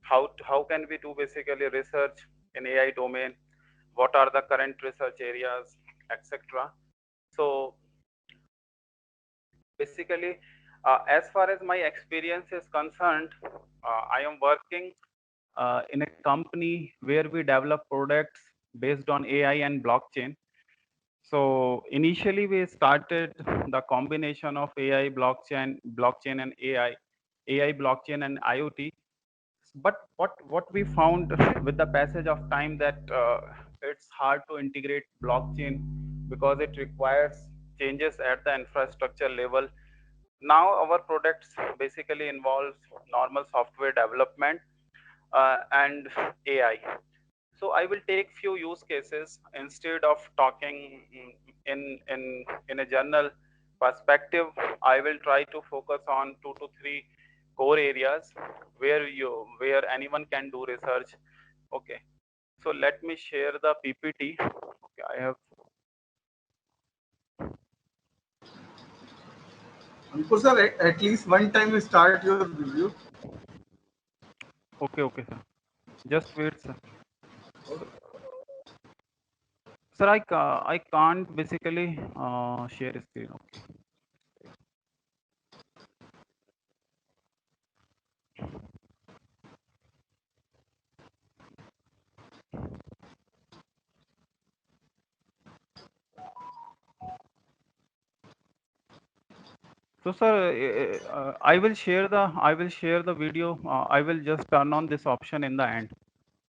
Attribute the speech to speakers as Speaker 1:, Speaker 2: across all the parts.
Speaker 1: how can we do basically research in AI domain, what are the current research areas, etc. So basically, as far as my experience is concerned, I am working in a company where we develop products based on AI and blockchain. So initially we started the combination of AI, blockchain and AI, blockchain and IoT. But what we found with the passage of time that it's hard to integrate blockchain because it requires changes at the infrastructure level. Now our products basically involves normal software development and AI. So I will take few use cases instead of talking in a general perspective. I will try to focus on 2 to 3 core areas where anyone can do research. Okay, so let me share the PPT. Okay, I have.
Speaker 2: Ankur sir, at least one time you start your review.
Speaker 1: Okay, sir. Just wait, sir. Sir, I can't basically share screen. Okay. So, sir, I will share the video. I will just turn on this option in the end.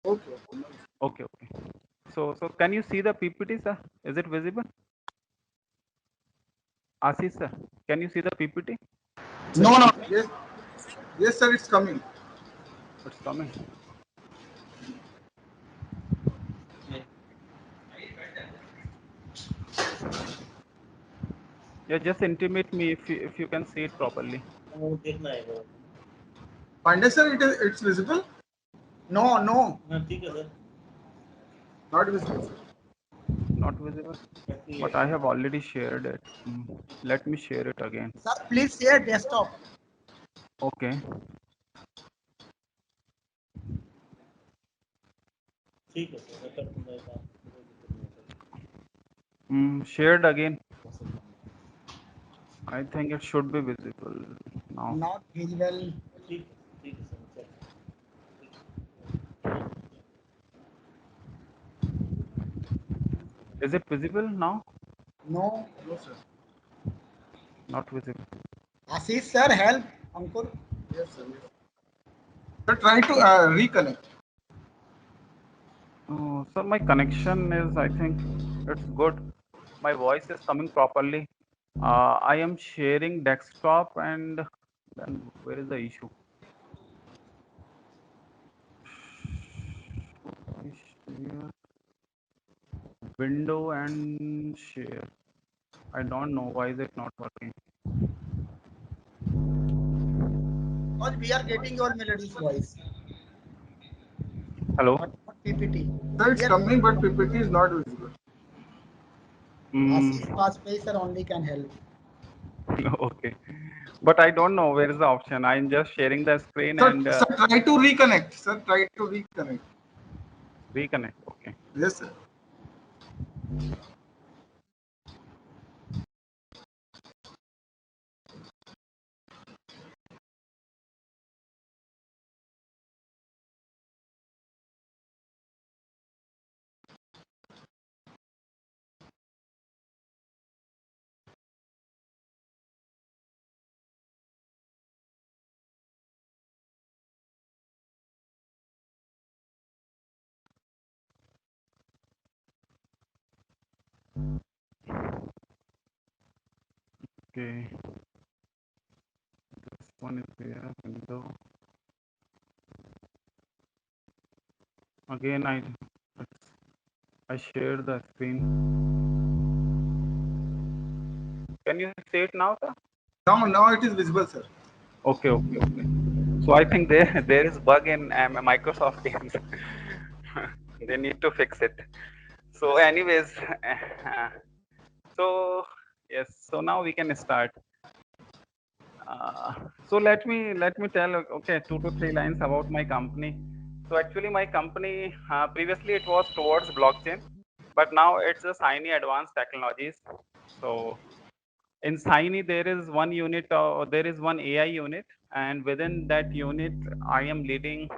Speaker 2: Okay.
Speaker 1: Okay. So can you see the PPT, sir? Is it visible? Ashish, sir, can you see the PPT?
Speaker 2: No, no. Yes, yes, sir. It's coming.
Speaker 1: It's coming. Yeah, just intimate me if you can see it properly.
Speaker 2: Pandey sir, it's visible. No, no. Not visible, sir.
Speaker 1: Not visible. But I have already shared it. Let me share it again.
Speaker 3: Sir, please share desktop.
Speaker 1: Okay. Shared again. I think it should be visible now.
Speaker 3: Not visible.
Speaker 1: Is it visible now?
Speaker 3: No.
Speaker 2: No, sir.
Speaker 1: Not visible.
Speaker 3: Ashish sir, help. Ankur.
Speaker 2: Yes, sir. Yes. Sir, try to reconnect.
Speaker 1: Oh, sir, my connection is, I think it's good. My voice is coming properly. I am sharing desktop, and then where is the issue? Share window and share. I don't know why is it not working.
Speaker 3: Because we are getting your Melody's voice.
Speaker 1: Hello.
Speaker 3: Not PPT.
Speaker 2: Sir, it's
Speaker 3: Here,
Speaker 2: coming, but PPT is not visible.
Speaker 3: Ashish Vajpayee sir only can help.
Speaker 1: Okay, but I don't know where is the option. I'm just sharing the screen
Speaker 2: Sir,
Speaker 1: and
Speaker 2: sir, try to reconnect. Sir, try to reconnect.
Speaker 1: reconnect. Okay.
Speaker 2: Yes, sir.
Speaker 1: Okay. This one is there. Window. Again, I share the screen. Can you see it now, sir?
Speaker 2: Now it is visible, sir.
Speaker 1: Okay. So I think there is bug in Microsoft Teams. They need to fix it. So, anyways, so yes. So now we can start. Uh, so let me tell, okay, 2 to 3 lines about my company. So actually my company, previously it was towards blockchain, but now it's a Shiny Advanced Technologies. So in Shiny there is one unit, there is one AI unit, and within that unit I am leading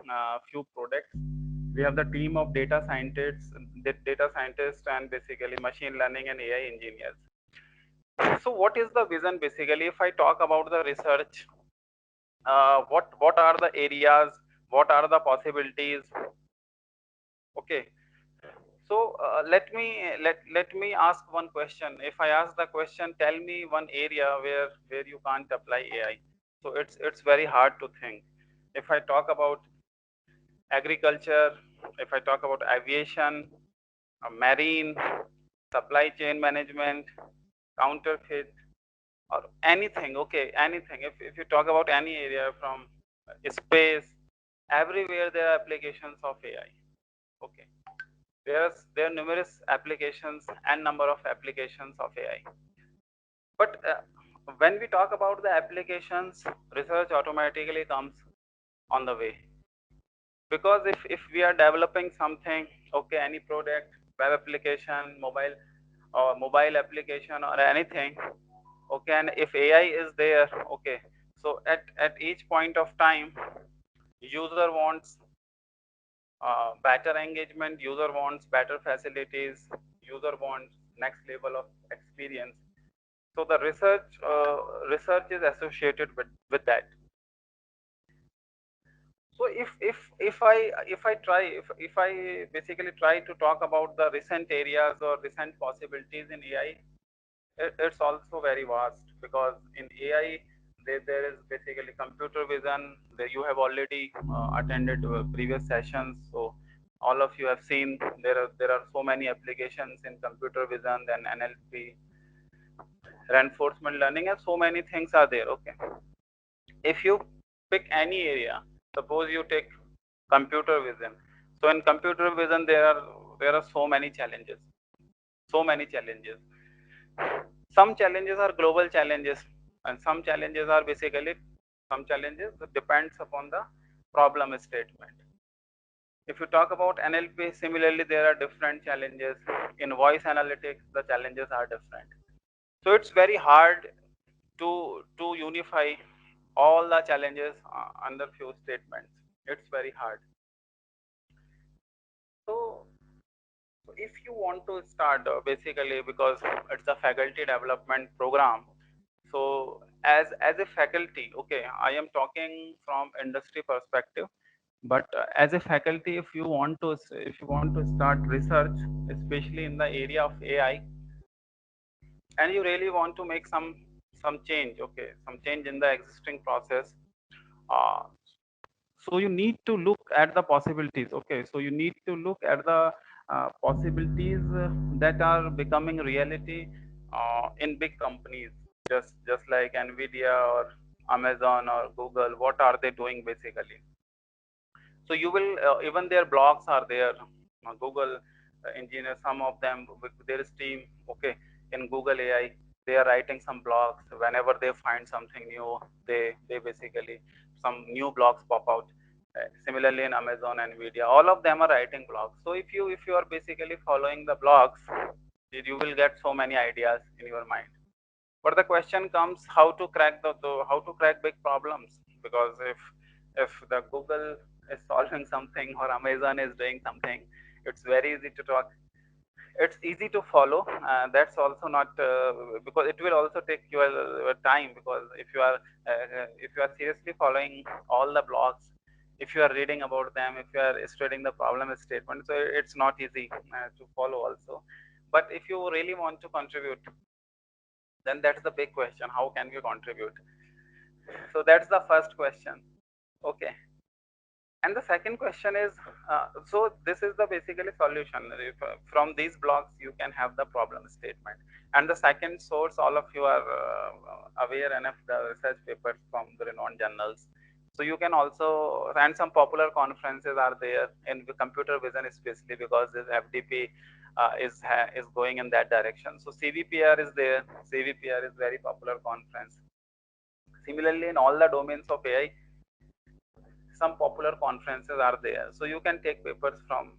Speaker 1: few products. We have the team of data scientists and basically machine learning and AI engineers. So what is the vision basically? If I talk about the research, what are the areas, what are the possibilities? Okay, so let me ask one question. If I ask the question, tell me one area where you can't apply AI, so it's very hard to think. If I talk about agriculture, if I talk about aviation, marine, supply chain management, counterfeit, or anything, okay, anything. If you talk about any area from space, everywhere there are applications of AI. Okay, there are numerous applications and number of applications of AI. But when we talk about the applications, research automatically comes on the way. Because if we are developing something, okay, any product, web application, mobile application or anything, okay, and if AI is there, okay, so at each point of time, user wants better engagement, user wants better facilities, user wants next level of experience. So the research is associated with that. So if I basically try to talk about the recent areas or recent possibilities in AI, it's also very vast. Because in AI there is basically computer vision. There you have already attended previous sessions, so all of you have seen there are so many applications in computer vision, then NLP, reinforcement learning, and so many things are there. Okay, if you pick any area, suppose you take computer vision. So in computer vision there are so many challenges, so many challenges. Some challenges are global challenges, and some challenges are basically, some challenges depends upon the problem statement. If you talk about NLP, similarly there are different challenges. In voice analytics the challenges are different. So it's very hard to unify all the challenges under few statements. It's very hard. So if you want to start, basically, because it's a faculty development program, so as a faculty, okay, I am talking from industry perspective, but as a faculty, if you want to start research, especially in the area of AI, and you really want to make some change, okay, some change in the existing process, uh, so you need to look at the possibilities. Okay, so you need to look at the possibilities that are becoming reality in big companies, just like Nvidia or Amazon or Google. What are they doing basically? So you will, even their blogs are there. Google engineers, some of them with their team, okay, in Google AI, they are writing some blogs. Whenever they find something new, they basically, some new blogs pop out. Similarly in Amazon, Nvidia, all of them are writing blogs. So if you are basically following the blogs, you will get so many ideas in your mind. But the question comes, how to crack how to crack big problems. Because if the Google is solving something or Amazon is doing something, it's very easy to talk, it's easy to follow. That's also not, because it will also take your time. Because if you are seriously following all the blogs, if you are reading about them, if you are studying the problem statement, so it's not easy to follow also. But if you really want to contribute, then that's the big question: how can we contribute? So that's the first question. Okay, and the second question is, so this is the basically solution. If, from these blocks you can have the problem statement. And the second source, all of you are aware enough the research papers from the renowned journals. So you can also, and some popular conferences are there in the computer vision, especially because this FDP is going in that direction. So CVPR is there. CVPR is very popular conference. Similarly, in all the domains of AI, some popular conferences are there, so you can take papers from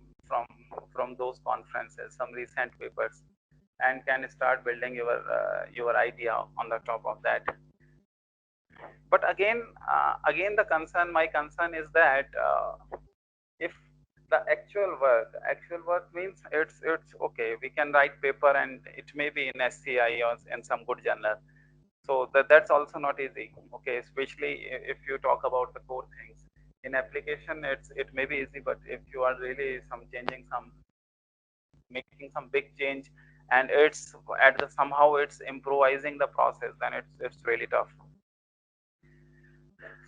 Speaker 1: from those conferences, some recent papers, and can start building your idea on the top of that. But again the concern, my concern is that if the actual work means it's okay, we can write paper and it may be in SCI or in some good journal, so that's also not easy, okay, especially if you talk about the core things. In application, it may be easy, but if you are really making some big change, and it's at the somehow it's improvising the process, then it's really tough.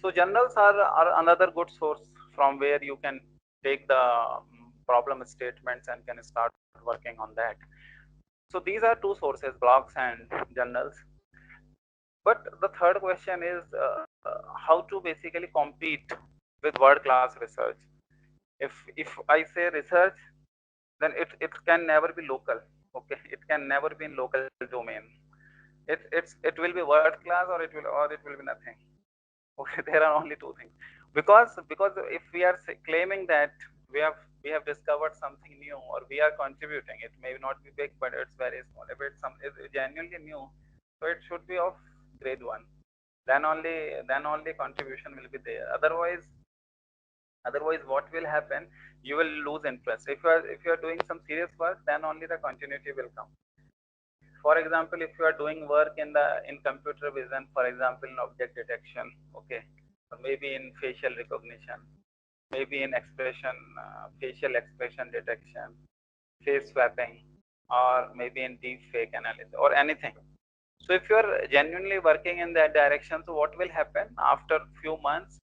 Speaker 1: So journals are another good source from where you can take the problem statements and can start working on that. So these are two sources, blogs and journals. But the third question is how to basically compete with world-class research. If I say research, then it can never be local. Okay, it can never be in local domain. It will be world-class, or it will be nothing. Okay, there are only two things, because if we are claiming that we have discovered something new, or we are contributing, it may not be big, but it's very small. If it's genuinely new, so it should be of grade 1, then only contribution will be there. Otherwise what will happen, you will lose interest. If you are doing some serious work, then only the continuity will come. For example, if you are doing work in computer vision, for example in object detection, okay, or maybe in facial recognition, maybe in facial expression detection, face swapping, or maybe in deep fake analysis or anything. So if you are genuinely working in that direction, so what will happen after few months,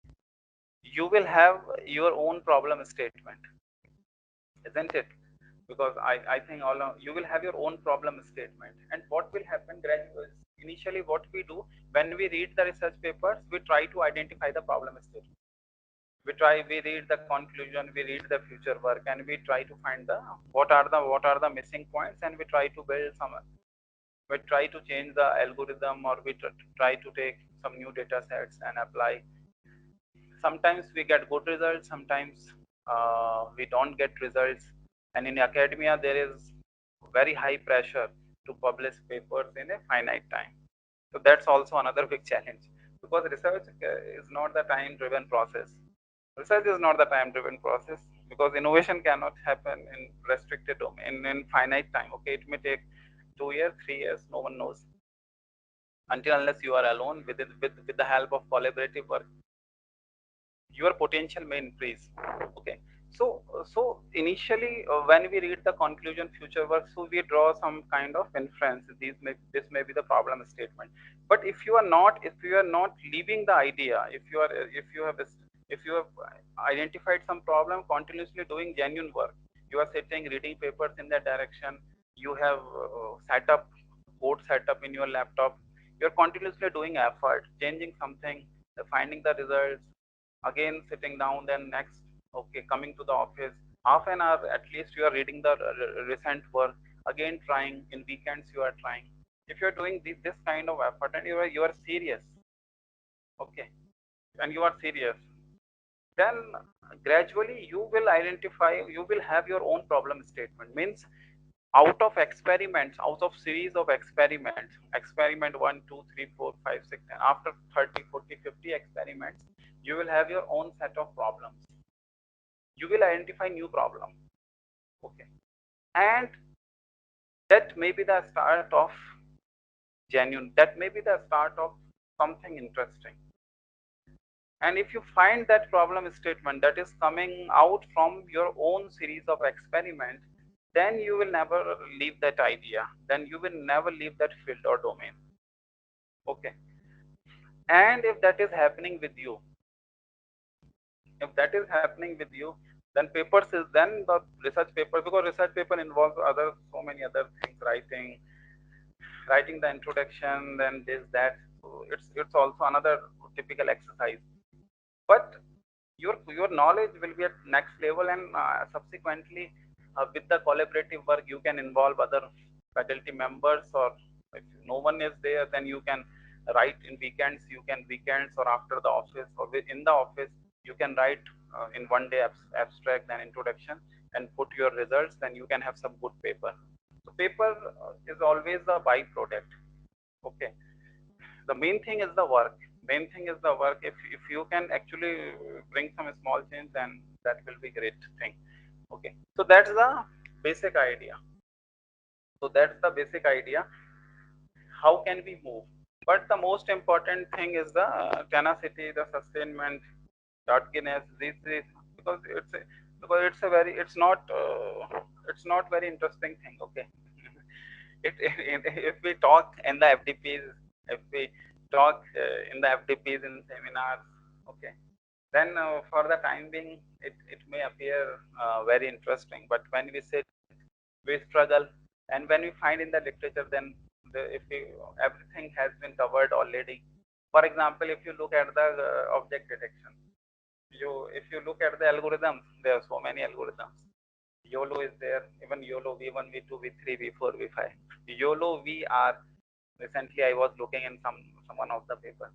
Speaker 1: you will have your own problem statement, isn't it? Because I think all of you will have your own problem statement. And what will happen gradually, initially what we do when we read the research papers, we try to identify the problem statement. We read the conclusion, we read the future work, and we try to find the what are the missing points, and we try to build some, we try to change the algorithm, or we try to take some new data sets and apply. Sometimes we get good results, sometimes we don't get results. And in academia, there is very high pressure to publish papers in a finite time. So that's also another big challenge, because research is not the time driven process. Research is not the time driven process, because innovation cannot happen in restricted domain in finite time. Okay, it may take 2 years, 3 years, no one knows, until unless you are alone. With the help of collaborative work, your potential may increase. Okay, so initially when we read the conclusion future work, so we draw some kind of inference. This may be the problem statement. But if you are not leaving the idea, if you have identified some problem, continuously doing genuine work, you are sitting reading papers in that direction, you have set up code setup in your laptop, you're continuously doing effort, changing something, finding the results, again sitting down, then next, okay, coming to the office, half an hour at least you are reading the recent work, again trying, in weekends you are trying. If you are doing this kind of effort, and you are serious, okay, and you are serious, then gradually you will identify, you will have your own problem statement. Means out of experiments, out of series of experiments, experiment 1 2 3 4 5 6, and after 30 40 50 experiments, you will have your own set of problems. You will identify new problem, okay, and that may be the start of genuine, that may be the start of something interesting. And if you find that problem statement that is coming out from your own series of experiments, then you will never leave that idea, then you will never leave that field or domain, okay. And if that is happening with you, if that is happening with you, then papers is then the research paper, because research paper involves other, so many other things, writing the introduction, then this that, so it's also another typical exercise. But your knowledge will be at next level, and subsequently with the collaborative work you can involve other faculty members, or if no one is there, then you can write in weekends, you can weekends or after the office or in the office, you can write in one day abstract and introduction and put your results, then you can have some good paper. So paper is always the byproduct. Okay, the main thing is the work. Main thing is the work. If you can actually bring some small change, then that will be great thing. Okay, so that's the basic idea. So that's the basic idea. How can we move? But the most important thing is the tenacity, the sustainment, darkness. This because it's a very it's not very interesting thing. Okay, if we talk in the FDPs, if we talk in the FDPs in seminars, okay, then for the time being it may appear very interesting. But when we sit, we struggle, and when we find in the literature, then if we, everything has been covered already. For example, if you look at the object detection, if you look at the algorithms, there are so many algorithms. YOLO is there, even YOLO V1, V2, V3, V4, V5. YOLO VR. Recently, I was looking in some one of the papers.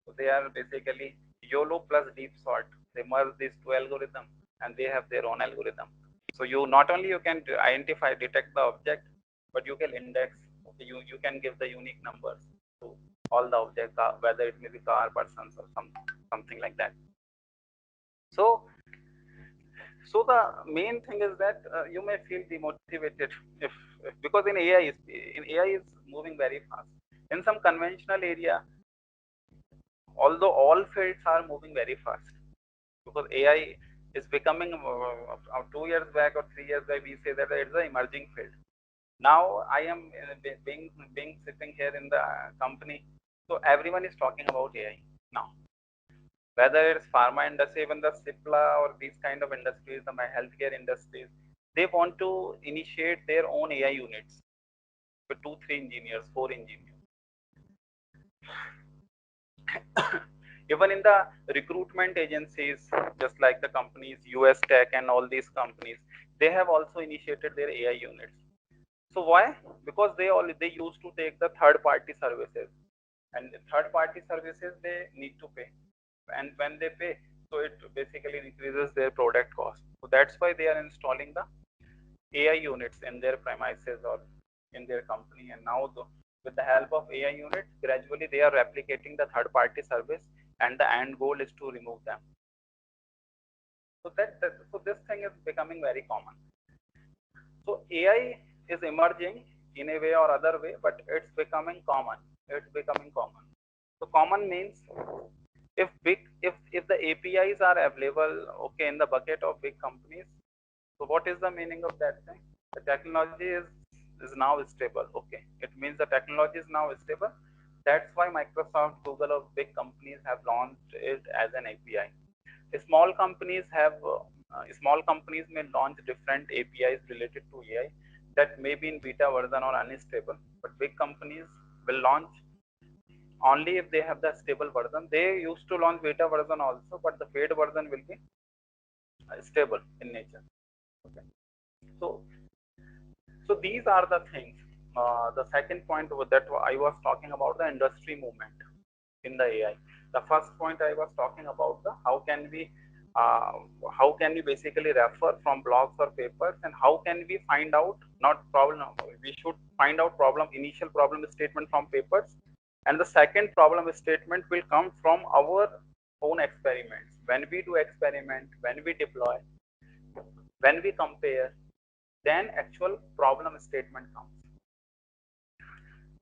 Speaker 1: So they are basically YOLO plus deep sort. They merge these two algorithms and they have their own algorithm. So you not only you can identify, detect the object, but you can index. Okay, you can give the unique numbers to all the objects, whether it may be car, persons, or something like that. So the main thing is that you may feel demotivated if because in AI is moving very fast. In some conventional area, although all fields are moving very fast, because AI is becoming 2 years back or 3 years back, we say that it's an emerging field. Now I am being sitting here in the company, so everyone is talking about AI now. Whether it's pharma industry, even the CIPLA or these kind of industries, the healthcare industries, they want to initiate their own AI units with 2-3 engineers, 4 engineers. Even in the recruitment agencies, just like the companies, US Tech and all these companies, they have also initiated their AI units. So why? Because they used to take the third party services, and third party services they need to pay, and when they pay, so it basically increases their product cost. So that's why they are installing the AI units in their premises or in their company. And now with the help of AI units, gradually they are replicating the third party service, and the end goal is to remove them. So so this thing is becoming very common. So AI is emerging in a way or other way, but it's becoming common. It's becoming common. So common means if the APIs are available, okay, in the bucket of big companies, so what is the meaning of that thing? The technology is now stable. Okay, it means the technology is now stable. That's why Microsoft, Google, or big companies have launched it as an API. Small companies may launch different APIs related to AI that may be in beta version or unstable, but big companies will launch only if they have the stable version. They used to launch beta version also, but the paid version will be stable in nature. Okay. So these are the things. The second point that I was talking about, the industry movement in the AI. The first point I was talking about the how can we basically refer from blogs or papers, and how can we find out not problem. We should find out initial problem statement from papers, and the second problem statement will come from our own experiments. When we do experiment, when we deploy, when we compare, then actual problem statement comes.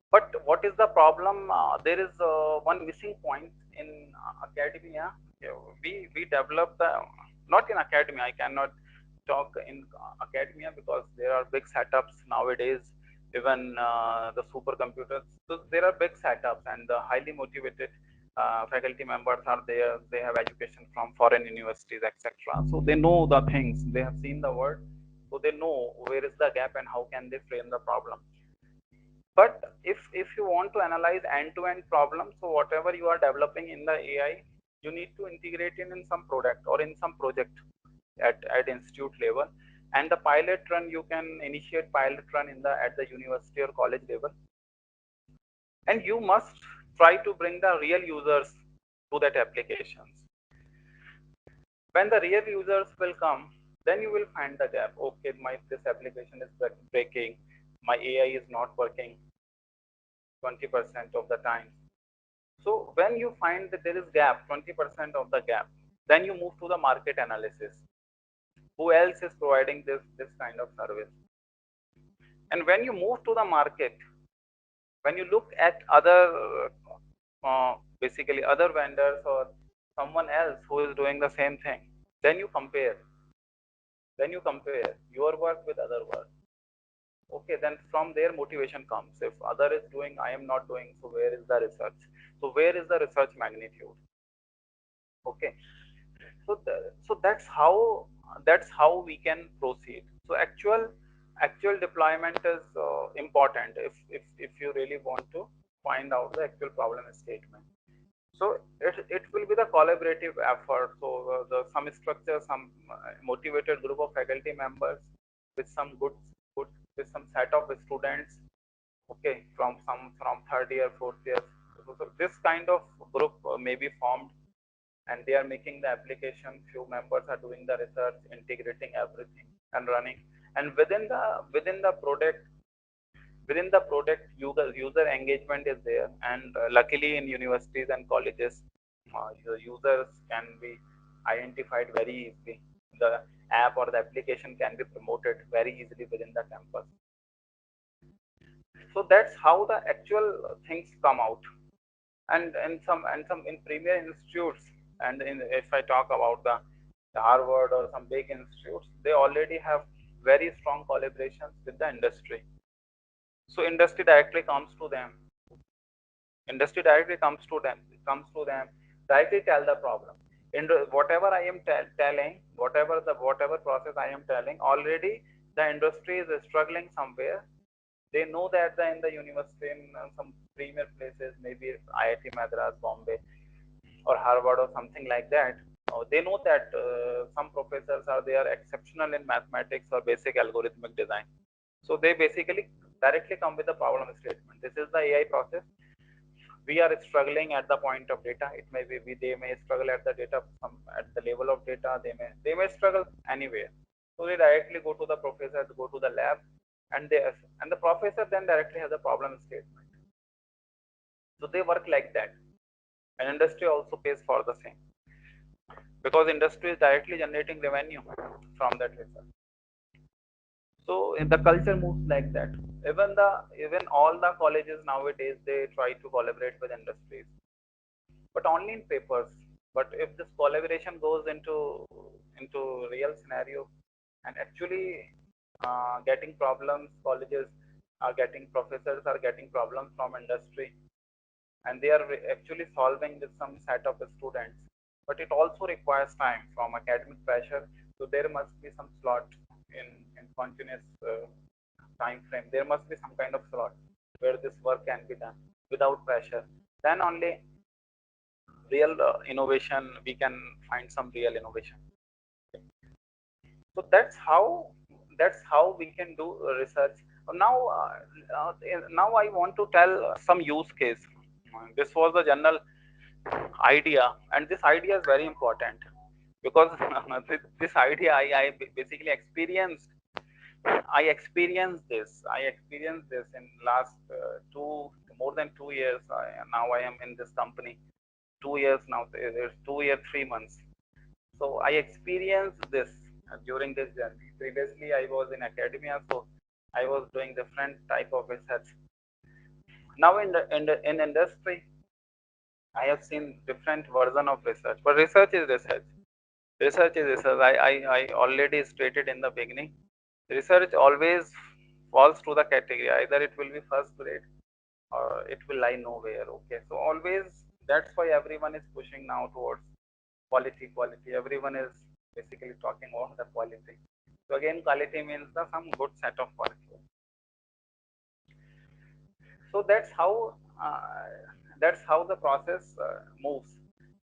Speaker 1: But what is the problem? There is one missing point in academia. We develop the, not in academia, I cannot talk in academia because there are big setups nowadays, even the supercomputers. So there are big setups, and the highly motivated faculty members are there. They have education from foreign universities, etc. So they know the things, they have seen the world, so they know where is the gap and how can they frame the problem. But if you want to analyze end-to-end problems, so whatever you are developing in the AI, you need to integrate in some product or in some project at institute level. And the pilot run, you can initiate pilot run at the university or college level. And you must try to bring the real users to that applications. When the real users will come, then you will find the gap. Okay, this application is breaking, my AI is not working 20% of the time. So when you find that there is gap, 20% of the gap, then you move to the market analysis. Who else is providing this kind of service? And when you move to the market, when you look at other basically other vendors or someone else who is doing the same thing, then you compare. Then you compare your work with other work. Okay, then from there motivation comes. If other is doing, I am not doing, so where is the research? So where is the research magnitude? Okay, so that's how we can proceed. So actual deployment is important if you really want to find out the actual problem statement. So it will be the collaborative effort. So some structure, some motivated group of faculty members with some good with some set of students. Okay, from third year, fourth year. So this kind of group may be formed, and they are making the application. Few members are doing the research, integrating everything and running. And within the product user engagement is there, and luckily in universities and colleges the users can be identified very easily. The app or the application can be promoted very easily within the campus. So that's how the actual things come out. And some in premier institutes, and if I talk about the Harvard or some big institutes, they already have very strong collaborations with the industry. So industry directly comes to them. Industry directly comes to them, directly tell the problem. In whatever I am telling, whatever process I am telling, already the industry is struggling somewhere. They know that in the university, in some premier places, maybe IIT Madras, Bombay, or Harvard or something like that, they know that some professors are there exceptional in mathematics or basic algorithmic design. So they basically directly come with the problem statement. This is the AI process. We are struggling at the point of data. It may be they may struggle at the data, at the level of data. They may struggle anywhere. So they directly go to the professor, to go to the lab, and the professor then directly has a problem statement. So they work like that, and industry also pays for the same, because industry is directly generating revenue from that research. So the culture moves like that. Even all the colleges nowadays, they try to collaborate with industries, but only in papers. But if this collaboration goes into real scenario, and actually getting problems, colleges are getting, professors are getting problems from industry, and they are actually solving with some set of students. But it also requires time from academic pressure. So there must be some slot in continuous time frame. There must be some kind of slot where this work can be done without pressure. Then only real innovation, we can find some real innovation. So that's how we can do research. Now I want to tell some use case. This was the general idea, and this idea is very important, because this idea I basically experienced. I experienced this in last more than 2 years. Now I am in this company 2 years now. There's 2 year 3 months. So I experienced this during this journey. Previously I was in academia, so I was doing different type of research. Now in industry, I have seen different version of research, but research is research. Research is research. I already stated in the beginning. Research always falls to the category. Either it will be first grade or it will lie nowhere. Okay. So always, that's why everyone is pushing now towards quality, quality. Everyone is basically talking about the quality. So again, quality means some good set of work. So that's how the process moves.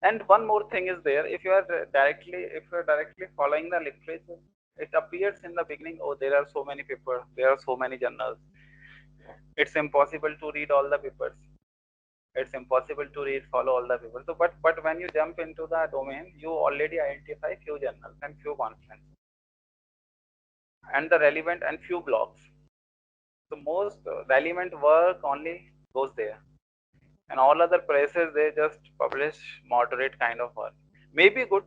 Speaker 1: And one more thing is there. If you are directly following the literature, it appears in the beginning, oh, there are so many papers, there are so many journals, it's impossible to read all the papers. It's impossible to read, follow all the people. So, but when you jump into the domain, you already identify few journals and few conferences and the relevant and few blogs. So most relevant work only goes there, and all other places they just publish moderate kind of work. Maybe good.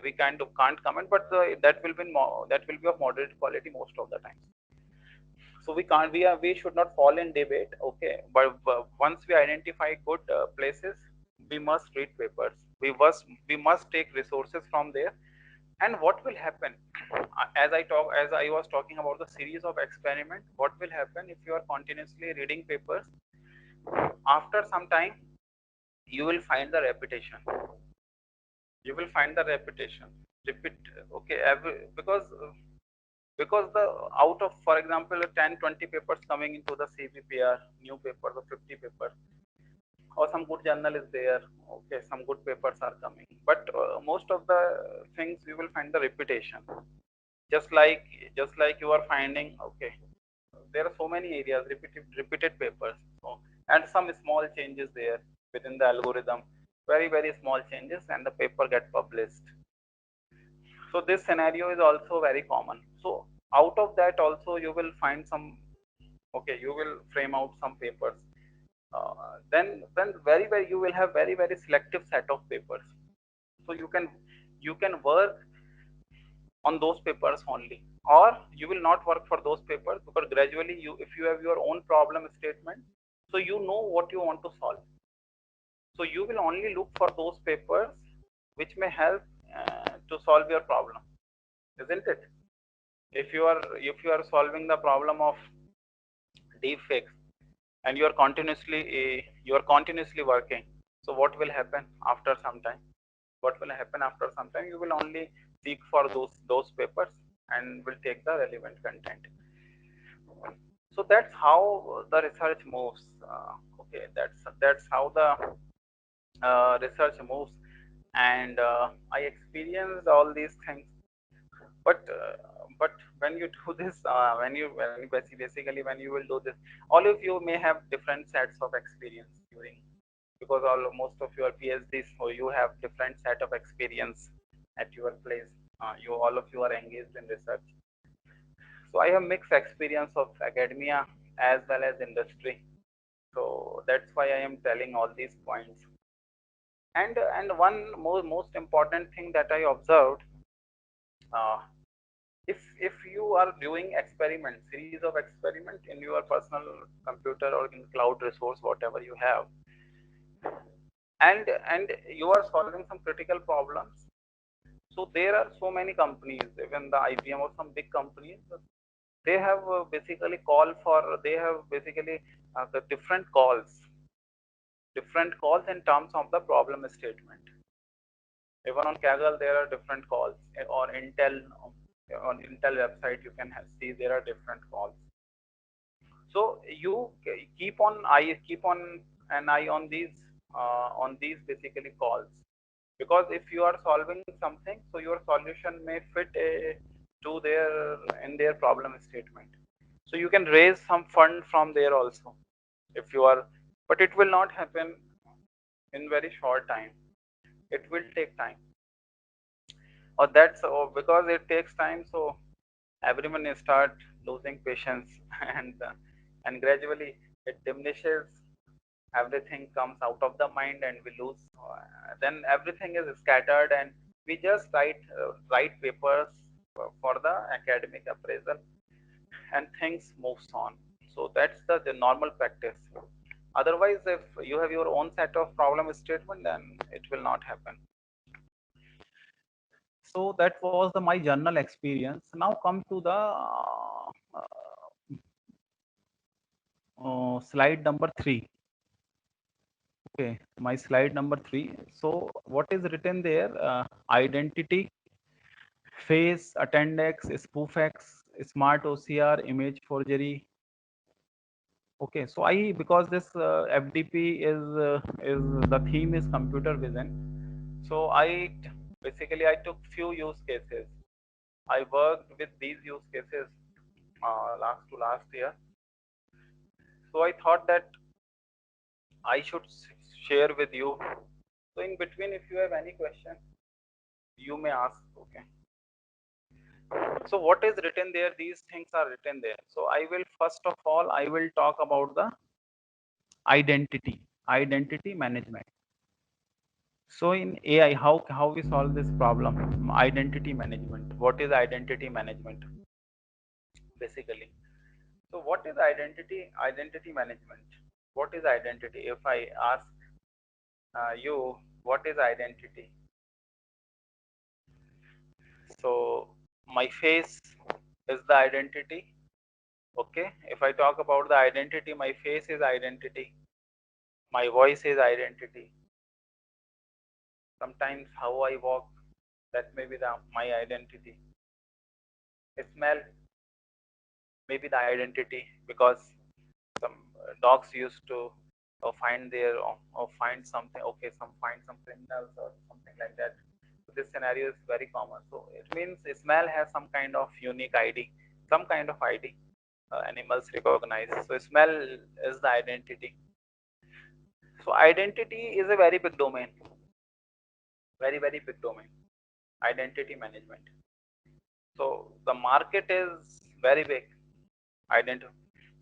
Speaker 1: We can't comment, but that will be that will be of moderate quality most of the time. So we should not fall in debate. Okay, but once we identify good places, we must read papers. We must take resources from there. And what will happen, as I was talking about the series of experiment, what will happen if you are continuously reading papers? After some time you will find the repetition. You will find the repetition repeat. Okay, because the out of, for example, 10-20 papers coming into the CBPR, new papers or 50 papers, or some good journal is there. Okay, some good papers are coming, but most of the things you will find the repetition. just like just like you are finding, okay, there are so many areas repeated papers. So, and some small changes there within the algorithm, very small changes, and the paper get published. So this scenario is also very common. So out of that also you will find some, okay, you will frame out some papers. Then very you will have very selective set of papers. So you can work on those papers only, or you will not work for those papers, because gradually you, if you have your own problem statement, so you know what you want to solve, so you will only look for those papers which may help to solve your problem, isn't it? If you are solving the problem of deep fakes, and you are continuously working, so what will happen after some time? What will happen after some time? You will only seek for those papers and will take the relevant content. So that's how the research moves. Okay, that's how the research moves. And I experienced all these things. But when you do this, basically when you will do this, all of you may have different sets of experience during, because most of your PhDs, so you have different set of experience at your place. You all of you are engaged in research. So I have mixed experience of academia as well as industry. So that's why I am telling all these points. And one most important thing that I observed, uh, if you are doing experiment, series of experiment in your personal computer or in cloud resource, whatever you have, and you are solving some critical problems, so there are so many companies, even the IBM or some big companies, they have they have basically the different calls in terms of the problem statement. Even on Kaggle there are different calls, or Intel, on Intel website you can see there are different calls. So you keep on an eye on these basically calls, because if you are solving something, so your solution may fit to their in their problem statement. So you can raise some fund from there also, if you are, but it will not happen in very short time. It will take time, or that's, or because it takes time, so everyone will start losing patience and gradually it diminishes. Everything comes out of the mind and we lose, then everything is scattered, and we just write papers for the academic appraisal, and things moves on. So that's the normal practice. Otherwise, if you have your own set of problem statement, then it will not happen. So that was my journal experience. Now come to the slide number 3. Okay, my slide number 3. So what is written there? Identity, face, attendex, spoofx, smart OCR, image forgery. Okay, so because this FDP is the theme is computer vision. So basically I took few use cases. I worked with these use cases last year. So I thought that I should share with you. So in between, if you have any question, you may ask. Okay. So what is written there? These things are written there. So I will first of all, I will talk about the identity management. So in AI, how we solve this problem? Identity management. What is identity management? Basically. So what is identity? Identity management. What is identity? If I ask you, what is identity? So my face is the identity. Okay. If I talk about the identity, my face is identity. My voice is identity. Sometimes how I walk, that may be my identity. Smell may be the identity, because some dogs used to find their or find something. Okay, find some criminals or something like that. So this scenario is very common. So it means smell has some kind of unique ID, some kind of ID. Animals recognize. So smell is the identity. So identity is a very big domain, very big domain. Identity management. So the market is very big.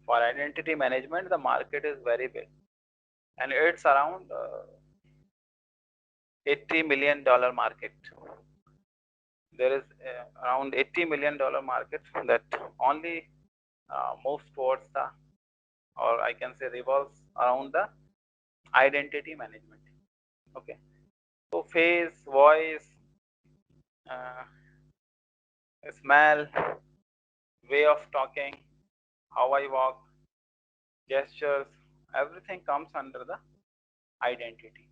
Speaker 1: For identity management, the market is very big, and it's around $80 million market. There is around $80 million market that only moves towards the, or I can say revolves around the identity management. Okay, so face, voice, uh, smell, way of talking, how I walk, gestures, everything comes under the identity.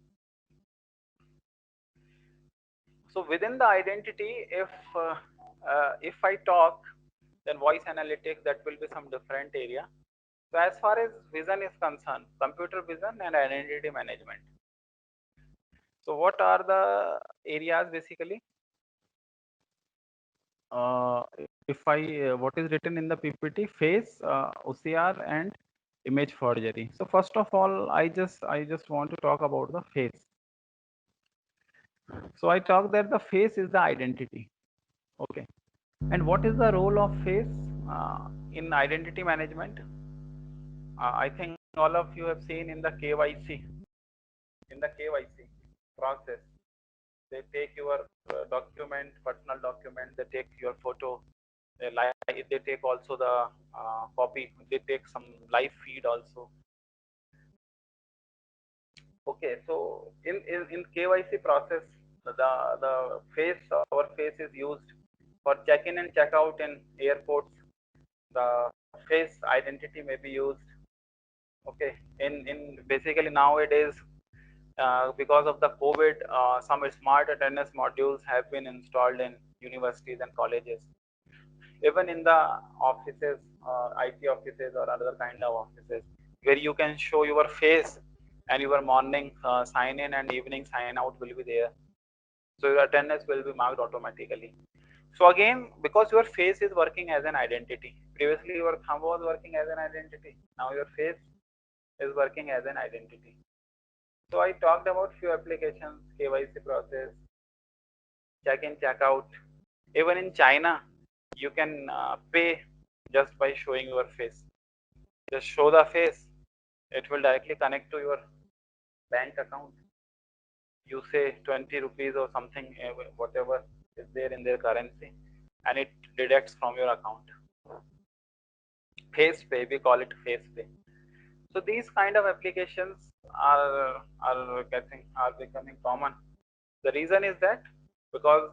Speaker 1: So within the identity, if I talk, then voice analytics, that will be some different area. So as far as vision is concerned, computer vision and identity management. So what are the areas basically? If I what is written in the PPT, face, OCR and image forgery. So first of all, I just want to talk about the face. So I talk that the face is the identity. Okay. And what is the role of face in identity management? I think all of you have seen in the KYC. In the KYC process, they take your document, personal document. They take your photo. They take also the copy. They take some live feed also. Okay, so in KYC process, the face, our face is used for check-in and check-out in airports. The face identity may be used. Okay, in basically nowadays, because of the COVID, some smart attendance modules have been installed in universities and colleges. Even in the offices, IT offices or other kind of offices, where you can show your face and your morning sign in and evening sign out will be there. So your attendance will be marked automatically. So again, because your face is working as an identity. Previously your thumb was working as an identity. Now your face is working as an identity. So I talked about few applications, KYC process, check in, check out. Even in China, you can pay just by showing your face. Just show the face, it will directly connect to your bank account. You say 20 rupees or something, whatever is there in their currency, and it deducts from your account. Face pay, we call it face pay. So these kind of applications are becoming common. The reason is that because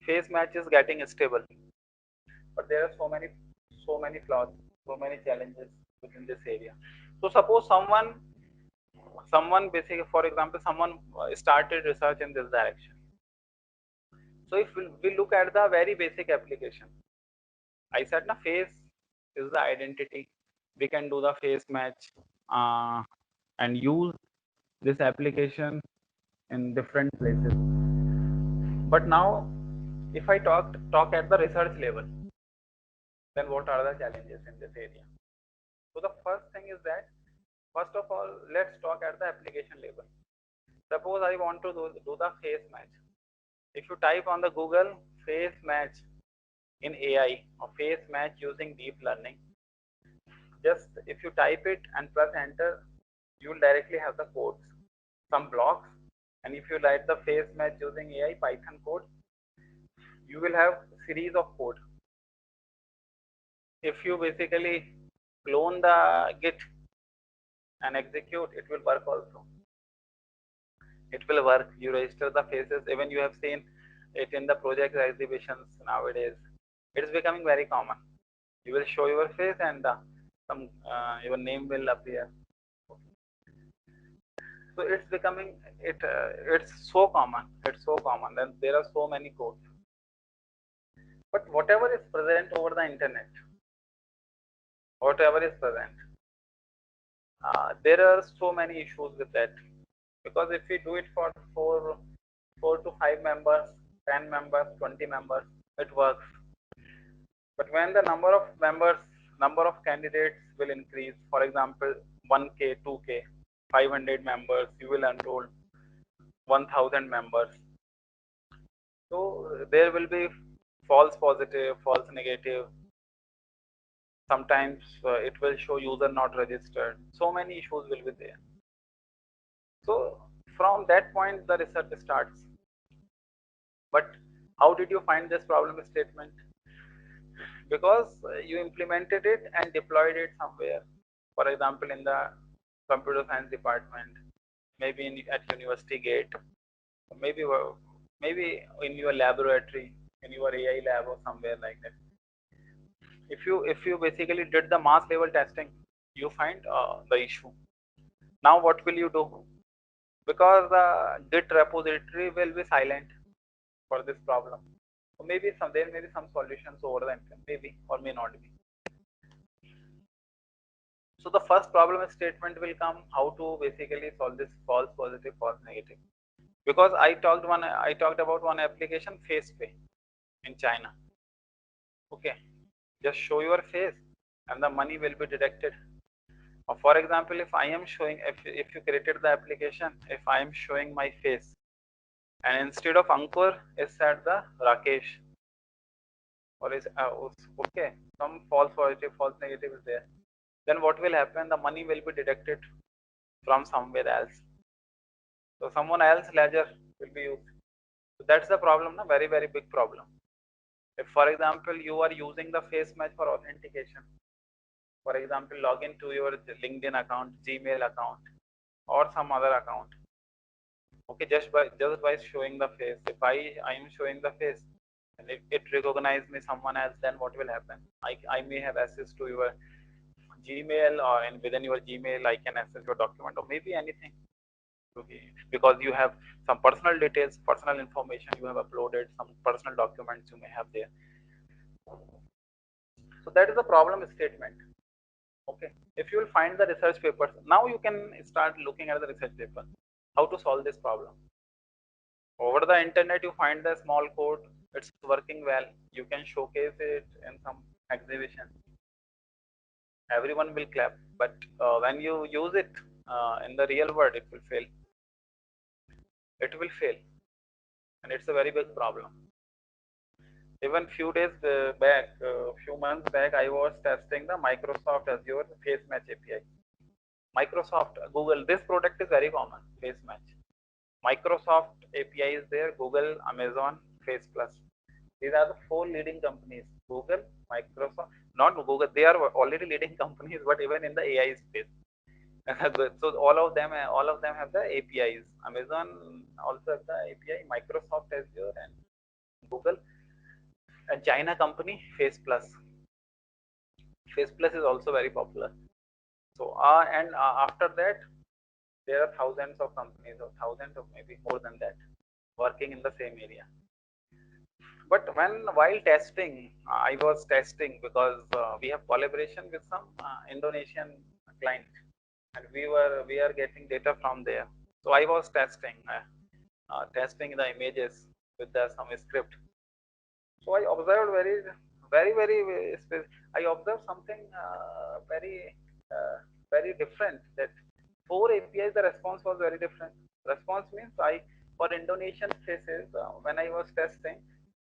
Speaker 1: face match is getting stable, but there are so many flaws, so many challenges within this area. So suppose someone basically, for example, someone started research in this direction. So if we look at the very basic application, I said na, face is the identity. We can do the face match and use this application in different places. But now, if I talk at the research level, then what are the challenges in this area? So the first thing is that, first of all, let's talk at the application level. Suppose I want to do the face match. If you type on the Google face match in AI or face match using deep learning, just if you type it and press enter, you will directly have the codes, some blocks. And if you write the face match using AI Python code, you will have series of code. If you basically clone the Git and execute, it will work also. It will work. You register the faces. Even you have seen it in the project exhibitions nowadays. It is becoming very common. You will show your face and your name will appear. So it's becoming it's so common. It's so common. Then there are so many codes. But whatever is present over the internet, whatever is present, there are so many issues with that. Because if we do it for four to five members, 10 members, 20 members, it works. But when the number of candidates will increase, for example, 1K, 2K, 500 members, you will enroll 1000 members. So there will be false positive, false negative. Sometimes it will show user not registered. So many issues will be there. So from that point, the research starts. But how did you find this problem statement? Because you implemented it and deployed it somewhere. For example, in the computer science department, maybe at university gate, maybe in your laboratory, in your AI lab or somewhere like that. If you basically did the mass level testing, you find the issue. Now what will you do? Because the Git repository will be silent for this problem. So maybe there may be some solutions over the internet, maybe or may not be. So the first problem statement will come how to basically solve this false positive, false negative. Because I talked about one application, FacePay, in China. Okay, just show your face and the money will be deducted. Or for example, if I am showing, if you created the application, if I am showing my face and instead of Ankur is said the Rakesh, or is okay, some false positive, false negative is there, then what will happen? The money will be deducted from somewhere else. So someone else ledger will be used. So that's the problem, na very, very big problem. If for example you are using the face match for authentication, for example log into your LinkedIn account, Gmail account, or some other account. Okay, just by showing the face. If I am showing the face and if it recognizes me someone else, then what will happen? I may have access to your Gmail, or within your Gmail I can access your document or maybe anything. Okay, because you have some personal details, personal information you have uploaded, some personal documents you may have there. So that is the problem statement. Okay, if you will find the research papers, now you can start looking at the research paper, how to solve this problem. Over the internet you find the small code, it's working well, you can showcase it in some exhibition, everyone will clap, but when you use it in the real world, it will fail. It will fail, and it's a very big problem. Even few days back, few months back, I was testing the Microsoft Azure Face Match API. Microsoft, Google, this product is very common, Face Match. Microsoft API is there, Google, Amazon, Face Plus. These are the four leading companies. Google, Microsoft, not Google, they are already leading companies, but even in the AI space. So all of them have the APIs. Amazon also have the API, Microsoft Azure, and Google. A China company, Face Plus. Face Plus is also very popular. So after that, there are thousands of companies, or thousands of maybe more than that, working in the same area. But while testing, I was testing because we have collaboration with some Indonesian client, and we are getting data from there. So I was testing the images with some script. So I observed I observed something very different, that four APIs the response was very different. Response means for Indonesian faces, when I was testing,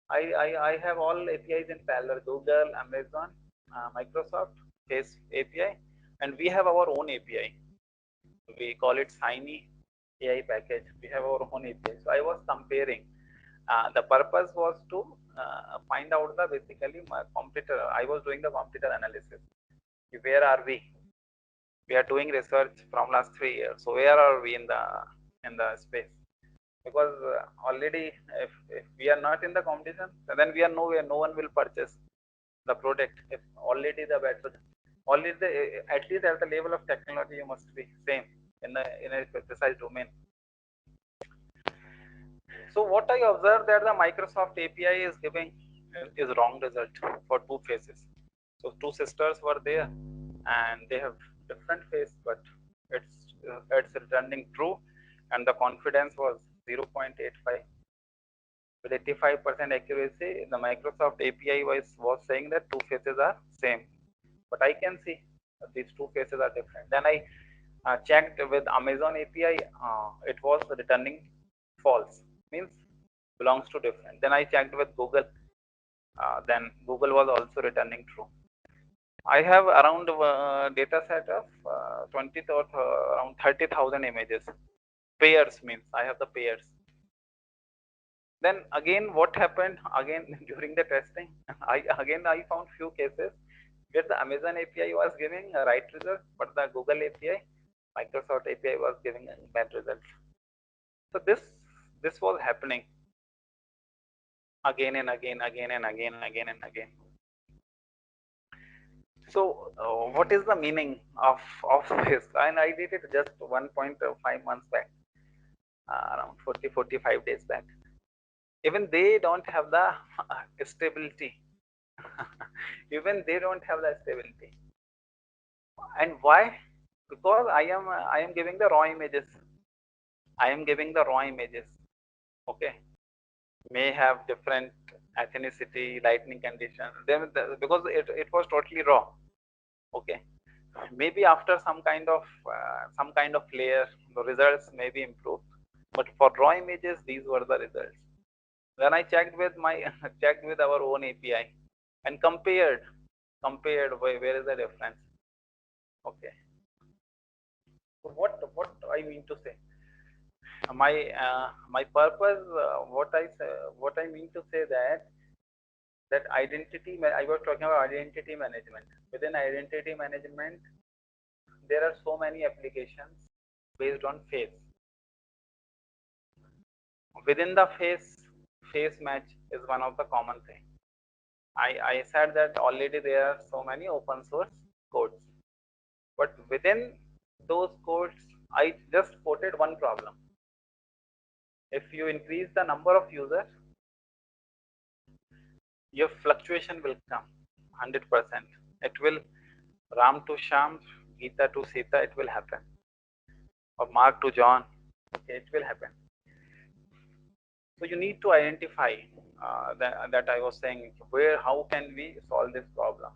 Speaker 1: I have all APIs in parallel: Google, Amazon, Microsoft face API, and we have our own API. We call it Shiny AI package. We have our own API. So I was comparing. The purpose was to find out the basically my competitor. I was doing the competitor analysis. Where are we? We are doing research from last 3 years. So where are we in the space? Because already if we are not in the competition, then we are nowhere. No one will purchase the product. If already the better, already at least at the level of technology, you must be same in a precise domain. So what I observed that the Microsoft API is giving is wrong result for two faces. So two sisters were there, and they have different face, but it's returning true, and the confidence was 0.85 with 85% accuracy. The Microsoft API was saying that two faces are same, but I can see these two faces are different. Then I checked with Amazon API, it was returning false, means belongs to different. Then I checked with Google, then Google was also returning true. I have around data set of 20 or around 30,000 images. Pairs means I have the pairs. Then again, what happened again during the testing? I found few cases where the Amazon API was giving a right result, but the Google API, Microsoft API was giving a bad result. So this was happening again and again and again. So what is the meaning of this? And I did it just 1.5 months back, around 45 days back. Even they don't have the stability. Even they don't have the stability. And why? Because I am giving the raw images. I am giving the raw images. Okay, may have different ethnicity, lightning condition. Then because it was totally raw. Okay, maybe after some kind of layer, the results may be improved. But for raw images, these were the results. Then I checked with checked with our own API and compared where is the difference. Okay, so what I mean to say, my purpose, what I mean to say that identity, I was talking about identity management. Within identity management, there are so many applications based on face. Within the face match is one of the common thing. I said that already there are so many open source codes, but within those codes, I just quoted one problem. If you increase the number of users, your fluctuation will come 100%. It will Ram to Sham, Gita to Sita, it will happen, or Mark to John, okay, it will happen. So you need to identify that I was saying, how can we solve this problem?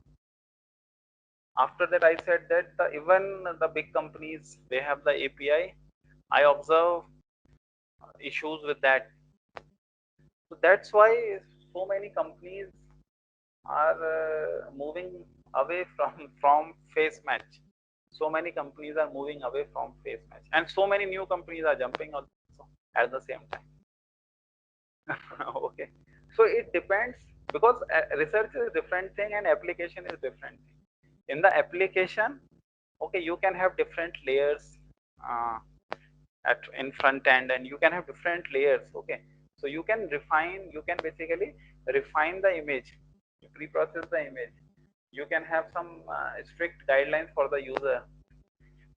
Speaker 1: After that, I said that even the big companies, they have the API. I observe issues with that. So that's why so many companies are moving away from face match. So many companies are moving away from face match, and so many new companies are jumping also at the same time. Okay, so it depends, because research is different thing and application is different thing. In the application, okay, you can have different layers in front end, and you can have different layers. Okay, so you can basically refine the image, you pre-process the image, you can have some strict guidelines for the user,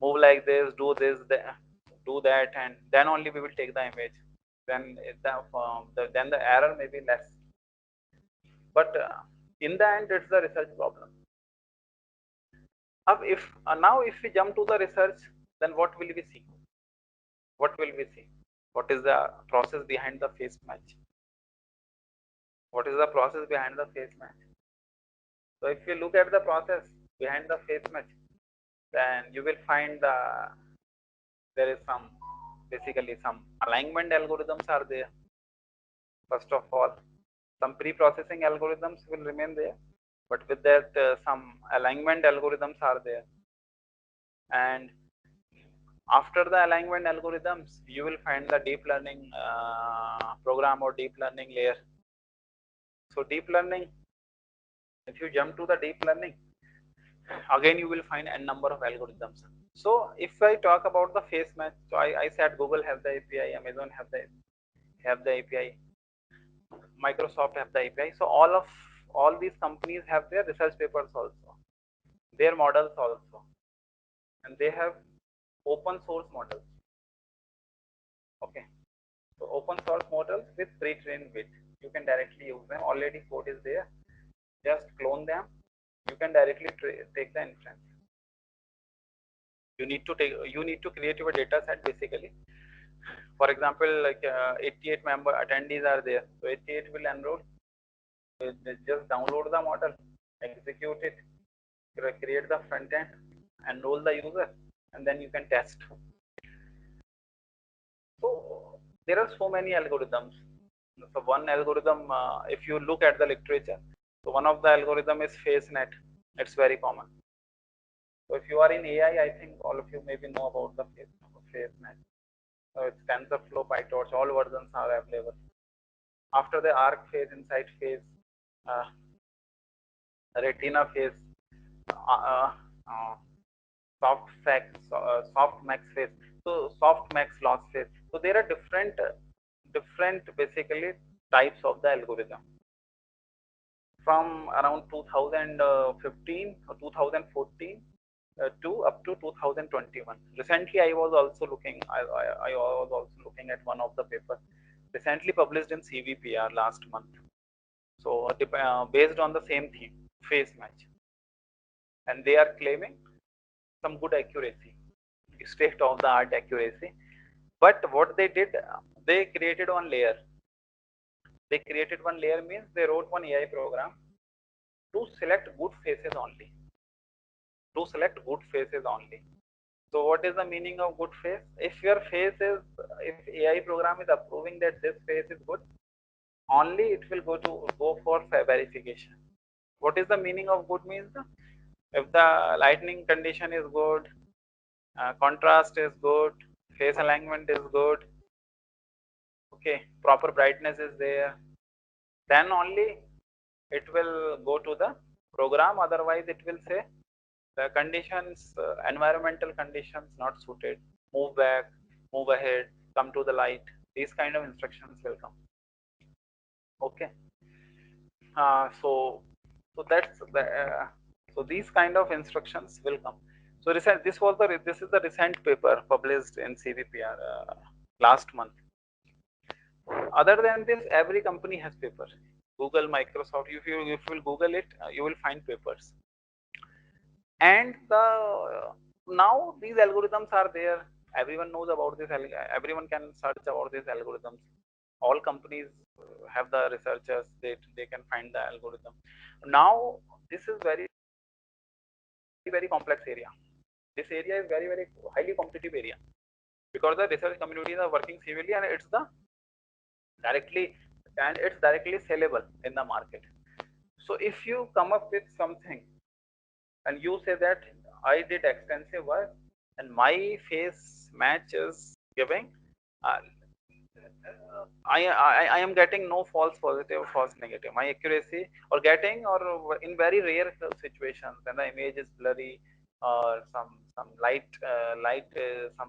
Speaker 1: move like this, do this, do that, and then only we will take the image. Then then the error may be less. But in the end, it's the research problem. Now if we jump to the research, then what will we see? What will we see? What is the process behind the face match? What is the process behind the face match? So if you look at the process behind the face match, then you will find there is some basically some alignment algorithms are there. First of all, some pre-processing algorithms will remain there, but with that some alignment algorithms are there. And after the alignment algorithms, you will find the deep learning program or deep learning layer. So deep learning, if you jump to the deep learning, again you will find n number of algorithms. So if I talk about the face match, so I said Google have the API, Amazon have the API, Microsoft have the API. So all these companies have their research papers also, their models also, and they have open source models. Okay, so open source models with pre-trained weight, you can directly use them. Already code is there, just clone them. You can directly take the inference. You need to create your data set basically. For example, like 88 member attendees are there, so 88 will enroll. They just download the model, execute it, create the front end, enroll the user, and then you can test. So there are so many algorithms. So one algorithm, if you look at the literature, so one of the algorithm is FaceNet. It's very common. So if you are in AI, I think all of you maybe know about the FaceNet. So it's TensorFlow, PyTorch, all versions are available. After the arc phase, insight phase, retina phase, soft max phase, so soft max loss phase. So there are different basically types of the algorithm. From around 2015 or 2014 to up to 2021. Recently, I was also looking. I was also looking at one of the papers recently published in CVPR last month. So based on the same theme, face match, and they are claiming some good accuracy, state of the art accuracy. But what they did, they created one layer. They created one layer means they wrote one AI program to select good faces only. To select good faces only. So what is the meaning of good face? If your face is, if AI program is approving that this face is good, only it will go for verification. What is the meaning of good means? If the lighting condition is good, contrast is good, face alignment is good, okay, proper brightness is there, then only it will go to the program. Otherwise it will say the conditions, environmental conditions not suited, move back, move ahead, come to the light. These kind of instructions will come. Okay. So that's the so these kind of instructions will come. So this is the recent paper published in CVPR last month. Other than this, every company has papers. Google, Microsoft. If you will Google it, you will find papers. And now these algorithms are there. Everyone knows about this. Everyone can search about these algorithms. All companies have the researchers. They can find the algorithm. Now this is very complex area. This area is very highly competitive area, because the research communities are working severely, and it's directly sellable in the market. So if you come up with something and you say that I did extensive work and my face match is giving, uh, I am getting no false positive or false negative. My accuracy or getting, or in very rare situations when the image is blurry or some some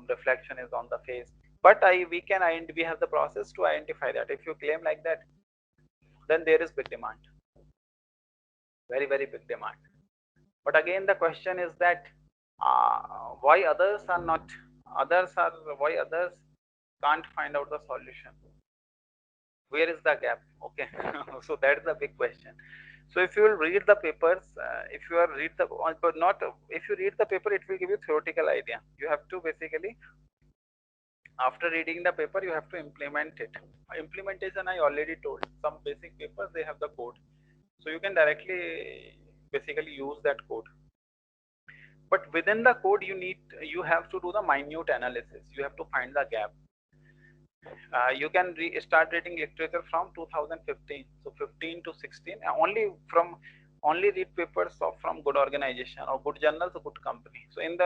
Speaker 1: reflection is on the face. But we have the process to identify that. If you claim like that, then there is big demand, very big demand. But again, the question is that why others can't find out the solution? Where is the gap? Okay. So that's the big question. So if you will read the papers, if you read the paper, it will give you theoretical idea. You have to basically, after reading the paper, you have to implement it. Implementation, I already told. Some basic papers, they have the code, so you can directly basically use that code. But within the code, you have to do the minute analysis. You have to find the gap. You can start reading literature from 2015. So 15 to 16, only read papers from good organization or good journals or good company. So in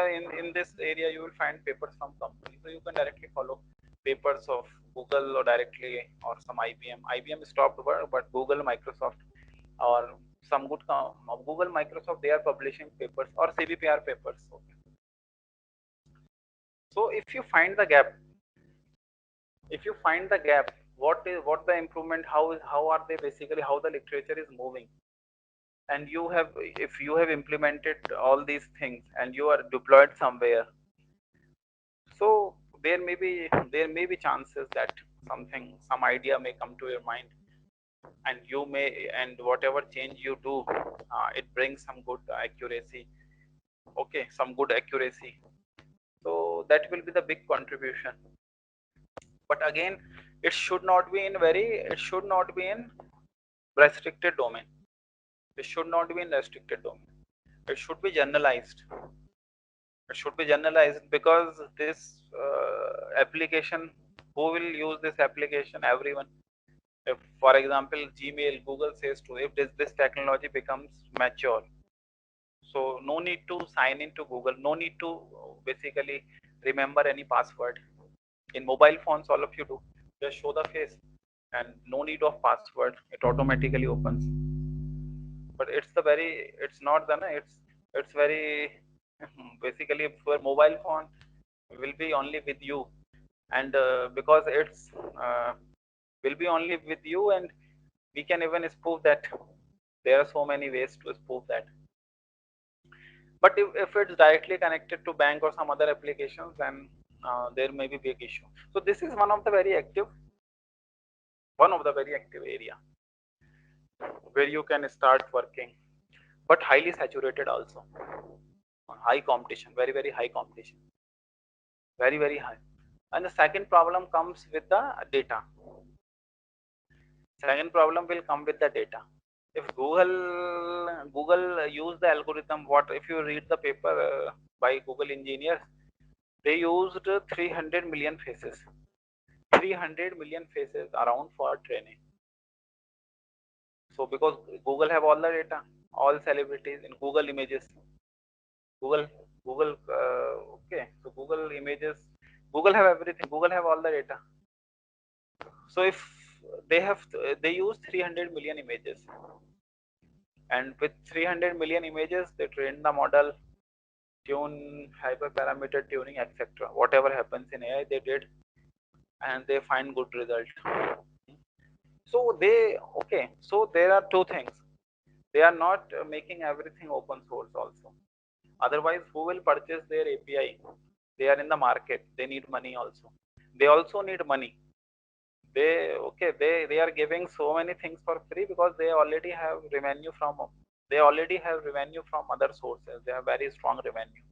Speaker 1: this area you will find papers from company. So you can directly follow papers of Google or directly or some IBM. IBM stopped work, but Google, Microsoft, or some good Google, Microsoft, they are publishing papers or CBPR papers. Okay. So if you find the gap, what the improvement, how are they basically, how the literature is moving, and if you have implemented all these things and you are deployed somewhere, so there may be chances that some idea may come to your mind, and whatever change you do, it brings some good accuracy. Okay, some good accuracy. So that will be the big contribution. But again, it should not be in restricted domain. It should not be in restricted domain. It should be generalized. It should be generalized because this application, who will use this application? Everyone. If, for example, Gmail, Google says to, if this technology becomes mature, so no need to sign into Google, no need to basically remember any password. In mobile phones, all of you do. Just show the face and no need of password. It automatically opens. But it's not the, it's very basically for mobile phone will be only with you, and because it's will be only with you, and we can even spoof that. There are so many ways to spoof that. But if it's directly connected to bank or some other applications, then there may be big issue. So this is one of the very active area where you can start working, but highly saturated also. High competition, very high competition, very high. And the second problem comes with the data. Second problem will come with the data. If Google use the algorithm, what if you read the paper by Google engineers, they used 300 million faces, 300 million faces around for training. So because Google have all the data, all celebrities in Google images, Google okay, so Google images, Google have everything, Google have all the data. So if they use 300 million images, and with 300 million images they train the model, tune, hyperparameter tuning, etc. Whatever happens in AI they did, and they find good result. So so there are two things. They are not making everything open source also. Otherwise, who will purchase their API? They are in the market. They need money also. They also need money. They are giving so many things for free because they already have revenue from other sources. They have very strong revenue.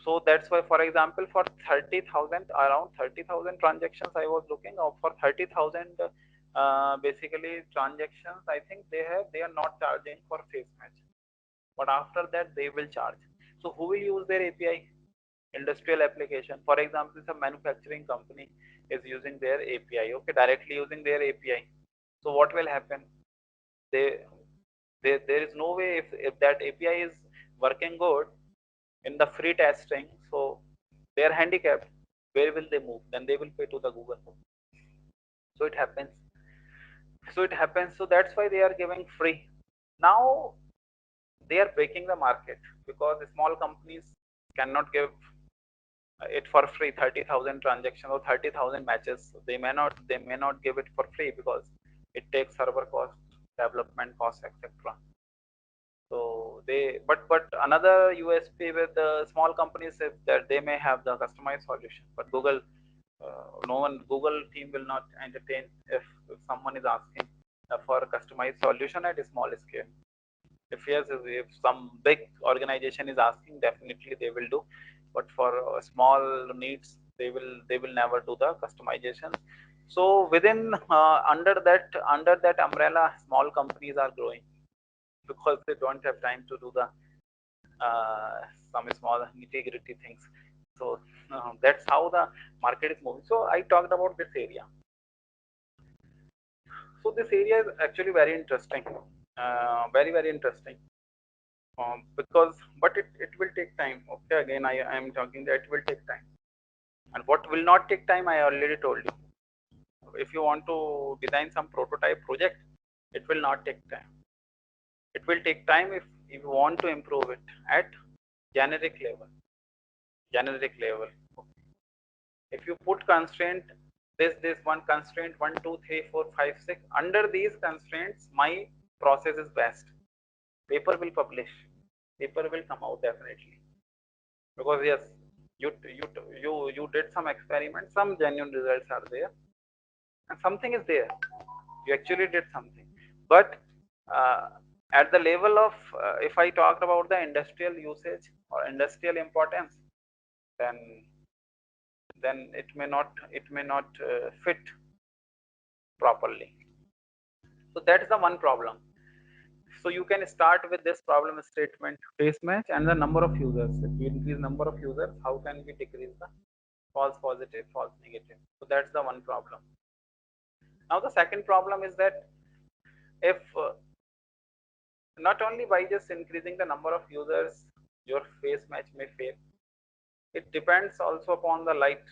Speaker 1: So that's why, for example, for 30,000, around 30,000 transactions, I was looking out for 30,000 basically transactions. I think they are not charging for face match, but after that they will charge. So who will use their API? Industrial application. For example, some manufacturing company is using their API. Okay, directly using their API. So what will happen? They, there is no way, if that API is working good in the free testing, so they are handicapped. Where will they move? Then they will pay to the Google. So it happens. So that's why they are giving free. Now they are breaking the market because the small companies cannot give it for free. 30,000 transactions or 30,000 matches. They may not give it for free because it takes server cost, development cost, etc. So but another USP with the small companies is that they may have the customized solution, but Google team will not entertain if someone is asking for a customized solution at a small scale. If yes, if some big organization is asking, definitely they will do, but for small needs, they will never do the customization. So within under that umbrella, small companies are growing because they don't have time to do the some small nitty-gritty things. So that's how the market is moving. So I talked about this area. So this area is actually very interesting, very interesting, because but it will take time. Okay, again I am talking that it will take time, and what will not take time I already told you. If you want to design some prototype project, it will not take time. It will take time if you want to improve it at generic level. Generic level. If you put constraint, this one constraint, 1 2 3 4 5 6, under these constraints my process is best, paper will publish, paper will come out definitely, because yes, you did some experiments, some genuine results are there, and something is there, you actually did something. But uh, at the level of if I talk about the industrial usage or industrial importance, then it may not fit properly. So that's the one problem. So you can start with this problem statement, face match and the number of users. If we increase number of users, how can we decrease the false positive, false negative? So that's the one problem. Now the second problem is that if not only by just increasing the number of users, your face match may fail. It depends also upon the light.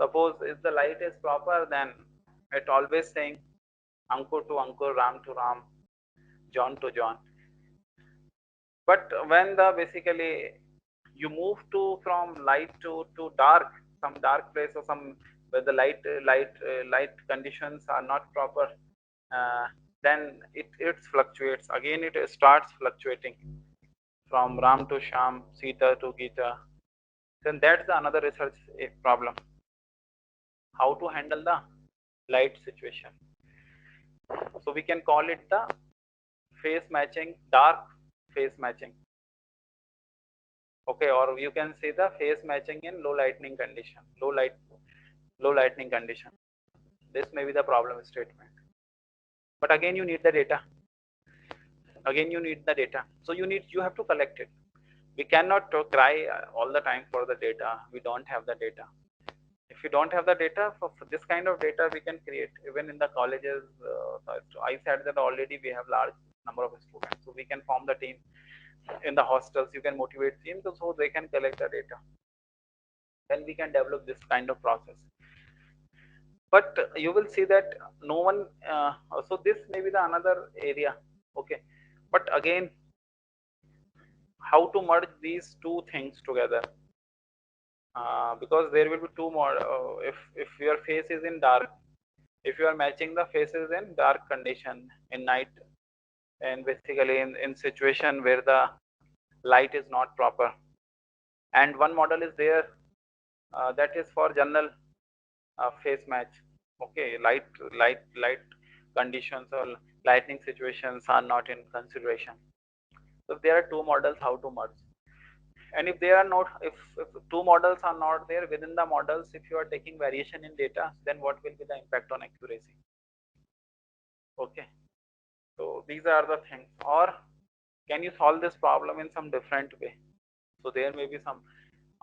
Speaker 1: Suppose if the light is proper, then it always saying Ankur to Ankur, Ram to Ram, John to John. But when the basically you move to from light to dark, some dark place or some where the light conditions are not proper, then it fluctuates. Again, it starts fluctuating from Ram to Sham, Sita to Gita. Then that's the another research problem. How to handle the light situation. So we can call it the phase matching, dark phase matching. Okay, or you can say the phase matching in low lightning condition, low lightning condition. This may be the problem statement. But again, you need the data. Again, you need the data. So you have to collect it. We cannot cry all the time for the data. We don't have the data. If you don't have the data, for this kind of data we can create even in the colleges. I said that already we have large number of students, so we can form the team in the hostels. You can motivate teams so they can collect the data. Then we can develop this kind of process. But you will see that no one. So this may be the another area. Okay, but again, how to merge these two things together? Because there will be two more. If your face is in dark, if you are matching the faces in dark condition in night, and basically in situation where the light is not proper, and one model is there that is for general face match. Okay, light conditions or lightning situations are not in consideration. So there are two models how to merge. And if there are not, if two models are not there within the models, if you are taking variation in data, then what will be the impact on accuracy? Okay, so these are the things. Or can you solve this problem in some different way? So there may be some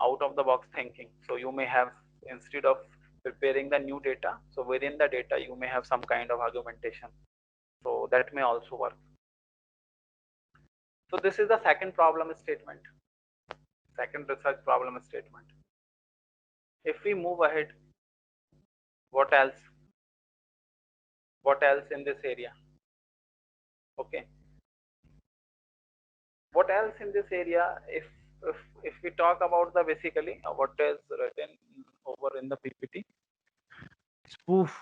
Speaker 1: out of the box thinking. So you may have, instead of preparing the new data, so within the data you may have some kind of argumentation. So that may also work. So this is the second problem statement, second research problem statement. If we move ahead, what else? What else in this area? Okay. What else in this area? If we talk about the basically what is written over in the PPT, spoof.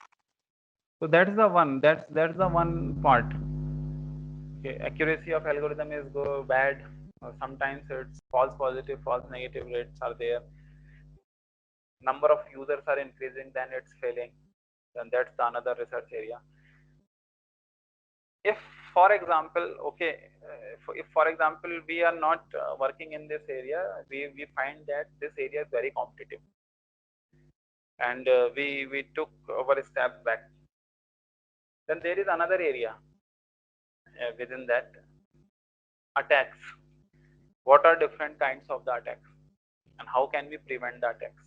Speaker 1: So that's the one. That's the one part. Okay. Accuracy of algorithm is go bad. Sometimes it's false positive, false negative rates are there. Number of users are increasing, then it's failing. Then that's the another research area. If for example, okay, if for example we are not working in this area, we find that this area is very competitive, and we took our steps back, then there is another area within that, attacks. What are different kinds of the attacks? and how can we prevent the attacks.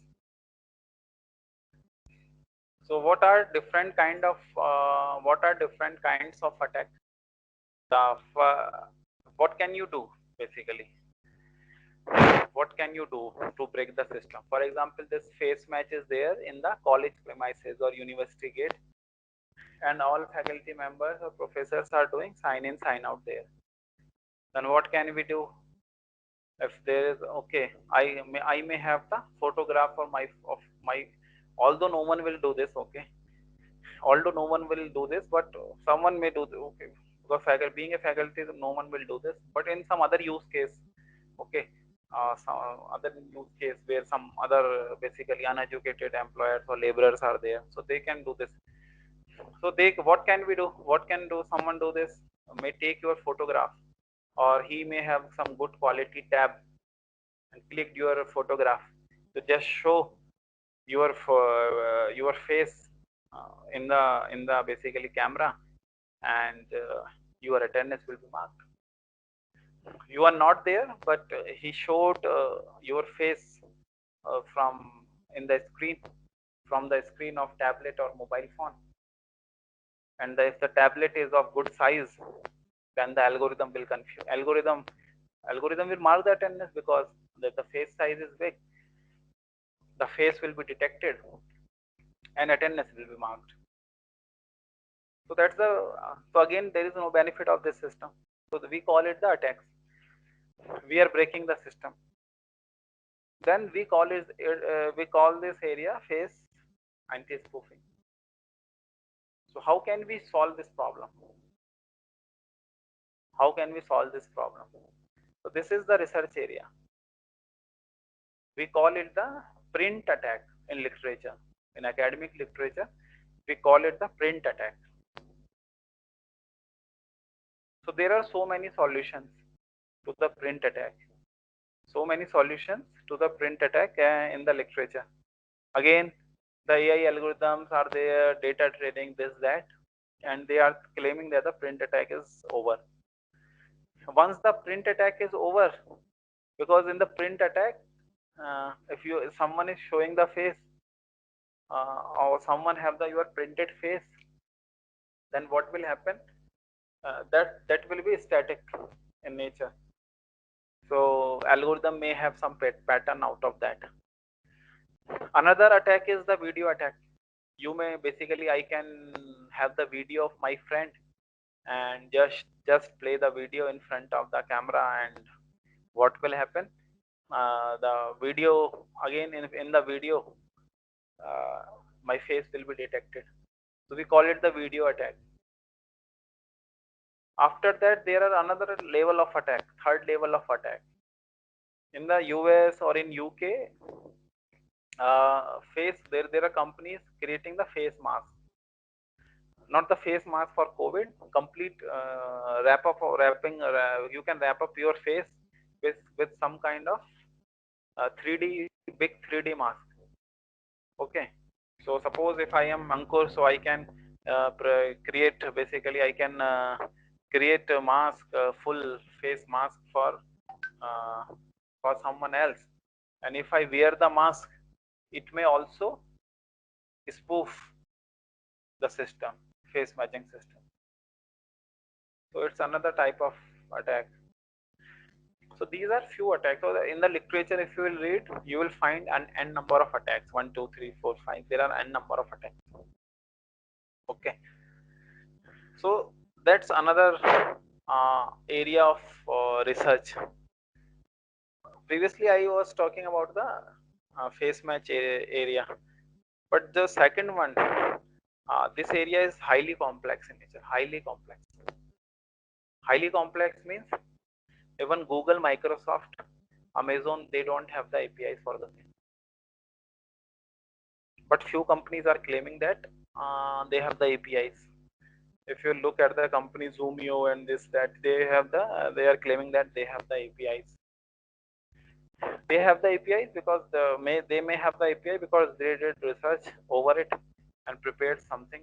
Speaker 1: So what are different kinds of attack? What can you do basically? What can you do to break the system? For example, this face match is there in the college premises or university gate, and all faculty members or professors are doing sign in sign out there. Then what can we do? If there is, okay, I may have the photograph of my, although no one will do this, okay, although no one will do this, but someone may do this, okay, because faculty, being a faculty, no one will do this, but in some other use case, okay, some other use case where some other basically uneducated employers or laborers are there, so they can do this. So they, what can we do? What can do someone do this? May take your photograph, or he may have some good quality tab and click your photograph to just show your face in the basically camera, and your attendance will be marked. You are not there, but he showed your face from in the screen, from the screen of tablet or mobile phone, and if the tablet is of good size, then the algorithm will confuse algorithm will mark the attendance, because the face size is big, the face will be detected and attendance will be marked. So that's the so again there is no benefit of this system, so we call it the attacks. We are breaking the system. Then we call this area face anti-spoofing. So how can we solve this problem? How can we solve this problem? So this is the research area. We call it the print attack in literature. In academic literature, we call it the print attack. So there are so many solutions to the print attack. So many solutions to the print attack in the literature. Again, the AI algorithms are there, data trading, this, that, and they are claiming that the print attack is over. Once the print attack is over, because in the print attack, if someone is showing the face, or someone have your printed face, then what will happen? That will be static in nature. So algorithm may have some pattern out of that. Another attack is the video attack. You may basically, I can have the video of my friend and just play the video in front of the camera, and what will happen? The video, again in the video, my face will be detected. So we call it the video attack. After that, there are another level of attack, third level of attack. In the US or in UK, there are companies creating the face mask. Not the face mask for COVID, complete you can wrap up your face with some kind of 3D, big 3D mask. Okay, so suppose if I am Ankur, so I can create, basically I can create a mask, full face mask for someone else, and if I wear the mask, it may also spoof the system, face matching system. So it's another type of attack. So these are few attacks. So in the literature, if you will read, you will find an n number of attacks. 1, 2, 3, 4, 5. There are n number of attacks. Okay. So that's another area of research. Previously, I was talking about the face match area, but the second one, this area is highly complex in nature. Highly complex. Highly complex means even Google, Microsoft, Amazon, they don't have the APIs for the same. But few companies are claiming that they have the APIs. If you look at the company Zoomio and this, that, they are claiming that they have the APIs. They have the APIs because they may have the API because they did research over it and prepared something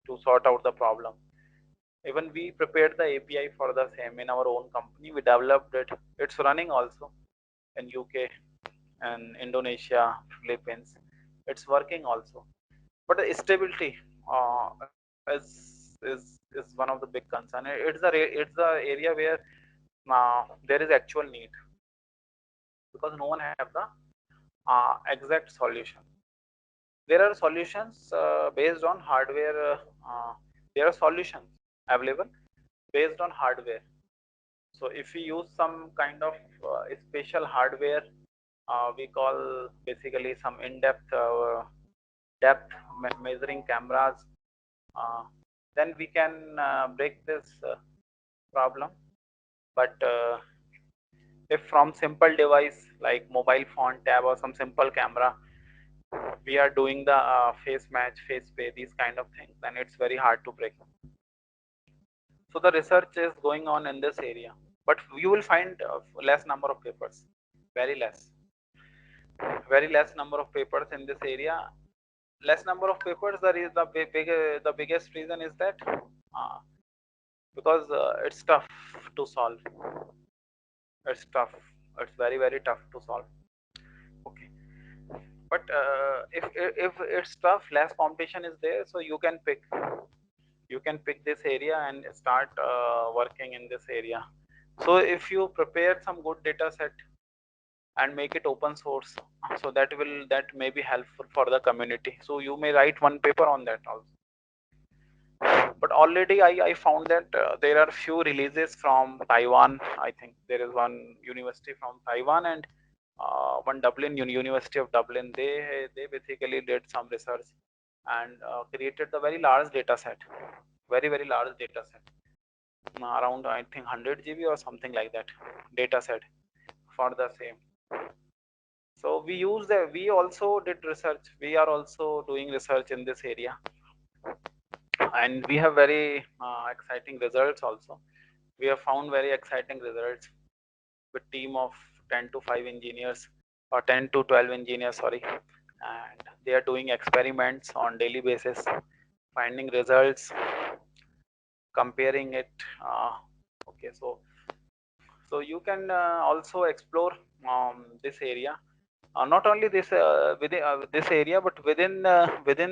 Speaker 1: to sort out the problem. Even we prepared the API for the same in our own company. We developed it. It's running also in UK. and Indonesia, Philippines. It's working also, but the stability is one of the big concern. It's the area where there is actual need, because no one have the exact solution. There are solutions based on hardware. There are solutions available based on hardware. So if we use some kind of special hardware, we call basically some in-depth depth measuring cameras, uh, then we can break this problem. But if from simple device like mobile phone, tab, or some simple camera, we are doing the face match, face pay, these kind of things, then it's very hard to break. So the research is going on in this area, but you will find less number of papers, very less, very less number of papers in this area. Less number of papers, the biggest reason is that because it's tough to solve. It's tough. It's very tough to solve. Okay, but if it's tough, less competition is there, so you can pick this area and start working in this area. So if you prepare some good data set and make it open source, so that may be helpful for the community. So you may write one paper on that also. But already I found that there are few releases from Taiwan. I think there is one university from Taiwan and one University of Dublin. They basically did some research and created the very large data set, very large data set, around I think 100 GB or something like that data set for the same. So we also did research. We are also doing research in this area, and we have very exciting results also. We have found very exciting results with team of 10 to 5 engineers, or 10 to 12 engineers, sorry, and they are doing experiments on daily basis, finding results, comparing it. Okay, so you can also explore this area. Not only this within this area, but within the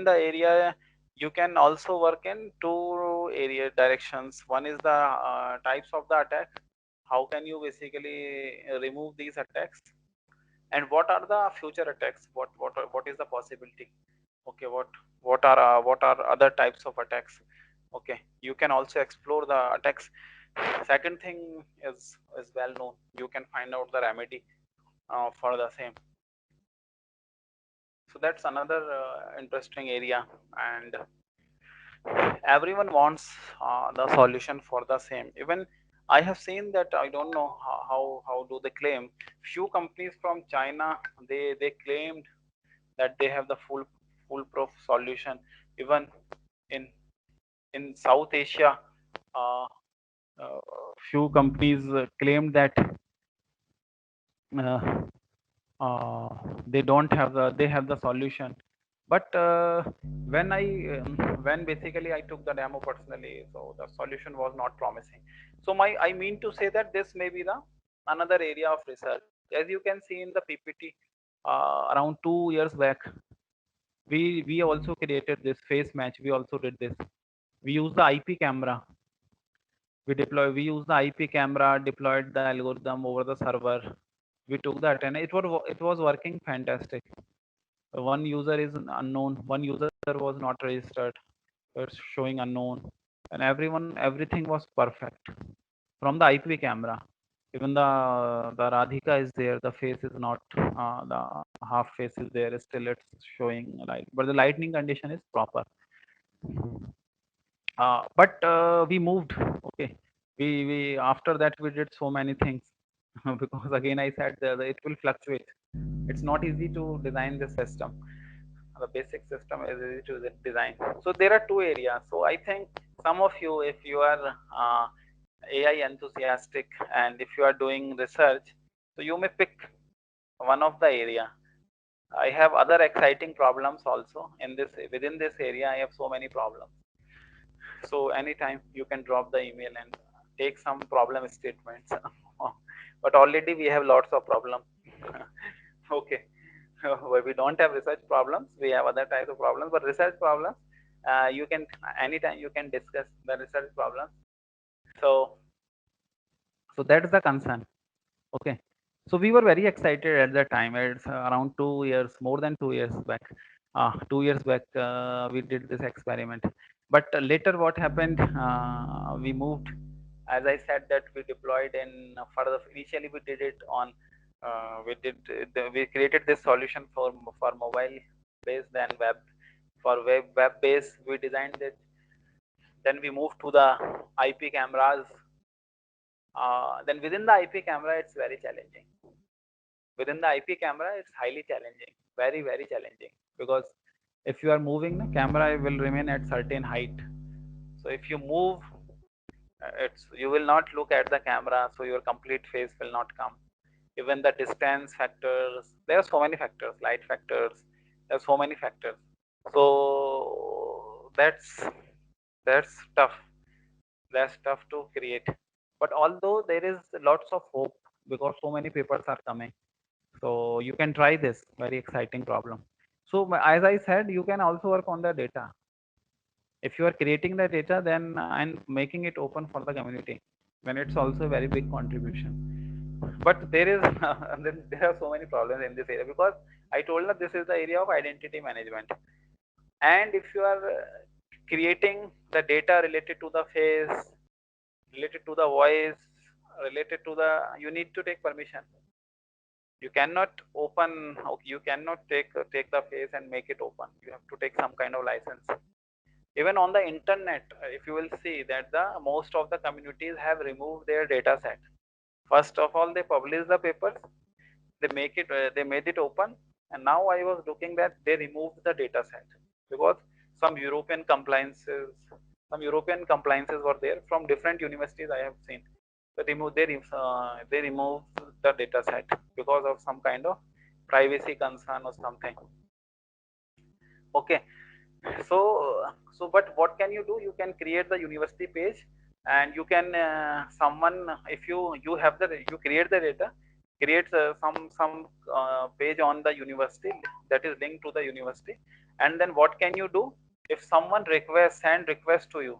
Speaker 1: area, you can also work in two area directions. One is the types of the attack. How can you basically remove these attacks, and what are the future attacks? What is the possibility? Okay, what are other types of attacks? Okay, you can also explore the attacks. Second thing is well known. You can find out the remedy for the same. So that's another interesting area, and everyone wants the solution for the same. Even I have seen that, I don't know how do they claim. Few companies from China, they claimed that they have the foolproof solution. Even in South Asia, uh, few companies claimed that uh, uh, they don't have they have the solution. But when I when basically I took the demo personally, so the solution was not promising. So I mean to say that this may be the another area of research. As you can see in the PPT, around 2 years back, we also created this face match. We also did this. We use the IP camera. We use the IP camera, deployed the algorithm over the server. We took that, and it was working fantastic. One user is unknown, one user was not registered, it's showing unknown, and everything was perfect from the IP camera. Even the Radhika is there, the face is not, the half face is there, still it's showing light, but the lightning condition is proper. But we moved. Okay, we after that we did so many things because again I said it will fluctuate. It's not easy to design this system. The basic system is easy to design. So there are two areas. So I think some of you, if you are AI enthusiastic and if you are doing research, so you may pick one of the area. I have other exciting problems also in this. Within this area I have so many problems. So anytime you can drop the email and take some problem statements. But already we have lots of problem Okay. Where we don't have research problems, we have other types of problems, but research problems, you can anytime you can discuss the research problems. So, so that is the concern. Okay. So we were very excited at that time. It's around 2 years, more than 2 years back. 2 years back, we did this experiment. But later, what happened? We moved. As I said, that we deployed in further. Initially, we did it on. We created this solution for mobile based and web. For web based, we designed it. Then we moved to the IP cameras. Then within the IP camera, it's very challenging. Within the IP camera, it's highly challenging, very challenging, because if you are moving, the camera will remain at certain height. So if you move, it's you will not look at the camera, so your complete face will not come. Even the distance factors, there are so many factors, light factors, there are so many factors. So that's tough. That's tough to create. But although there is lots of hope, because so many papers are coming, so you can try this very exciting problem. So as I said, you can also work on the data. If you are creating the data, then and making it open for the community, then it's also a very big contribution. But there is there are so many problems in this area, because I told that this is the area of identity management. And if you are creating the data related to the face, related to the voice, related to the, you need to take permission. You cannot open, you cannot take the face and make it open. You have to take some kind of license. Even on the internet, if you will see that the most of the communities have removed their data set. First of all, they publish the papers, they made it open, and now I was looking that they removed the data set, because some European compliances, were there from different universities I have seen. But they removed the data set because of some kind of privacy concern or something. Okay. So but what can you do? You can create the university page, and you can someone, if you have the, you create the data, create some page on the university that is linked to the university. And then what can you do? If someone send request to you,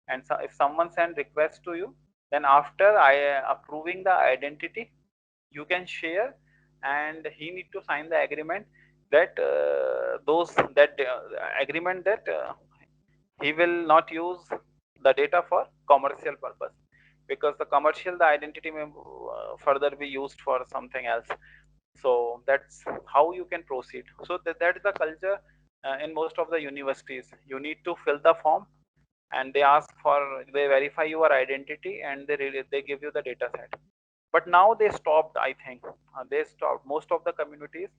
Speaker 1: and so if someone send request to you, then after I approving the identity, you can share, and he need to sign the agreement that agreement that he will not use the data for commercial purpose, because the commercial, the identity may further be used for something else. So that's how you can proceed. So that is the culture in most of the universities. You need to fill the form, and they ask for, they verify your identity, and they give you the data set. But now they stopped, I think. They stopped, most of the communities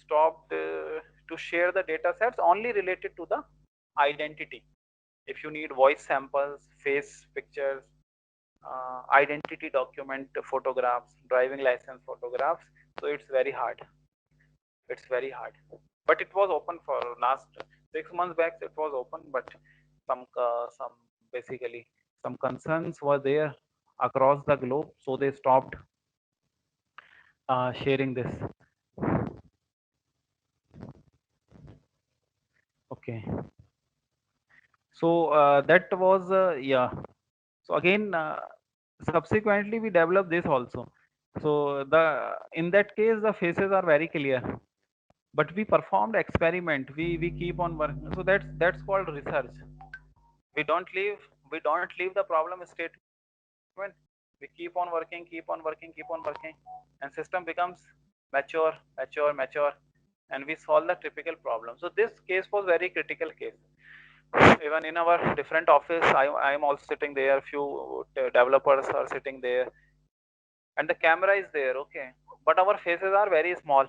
Speaker 1: stopped to share the data sets only related to the identity. If you need voice samples, face pictures, identity document photographs, driving license photographs, so it's very hard. It's very hard. But it was open for last 6 months back. It was open, but some basically some concerns were there across the globe, so they stopped sharing this. Okay. So that was yeah. So again, subsequently we developed this also. So in that case the faces are very clear, but we performed experiment. We keep on working. So that's called research. We don't leave the problem statement. We keep on working, and system becomes mature, and we solve the typical problem. So this case was very critical case. Even in our different office, I am also sitting there, few developers are sitting there, and the camera is there. Okay, but our faces are very small.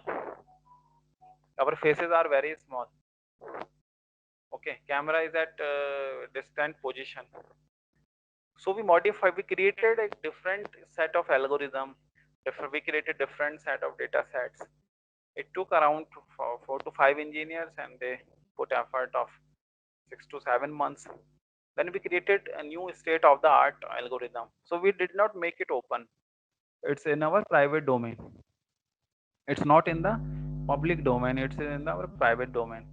Speaker 1: Okay, camera is at distant position. So we created a different set of algorithm. We created different set of data sets. It took around 4 to 5 engineers, and they put effort of 6 to 7 months. Then we created a new state of the art algorithm. So we did not make it open. It's in our private domain. It's not in the public domain, it's in the our private domain.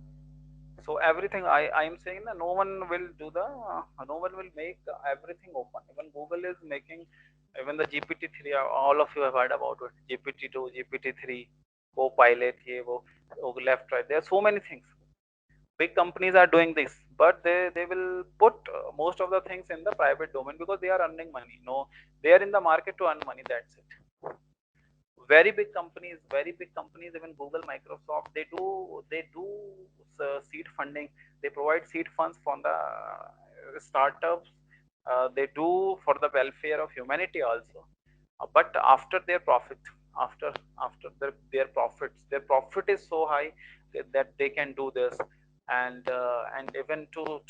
Speaker 1: So everything I am saying that no one will do the no one will make everything open. Even Google is making, even the GPT-3, all of you have heard about it, GPT-2, GPT-3, Copilot, ye wo, left, right. There are so many things. Big companies are doing this, but they will put most of the things in the private domain because they are earning money. No, they are in the market to earn money. That's it. Very big companies, even Google, Microsoft, they do seed funding. They provide seed funds for the startups. They do for the welfare of humanity also. But after their profit, after their profit is so high that they can do this. And even to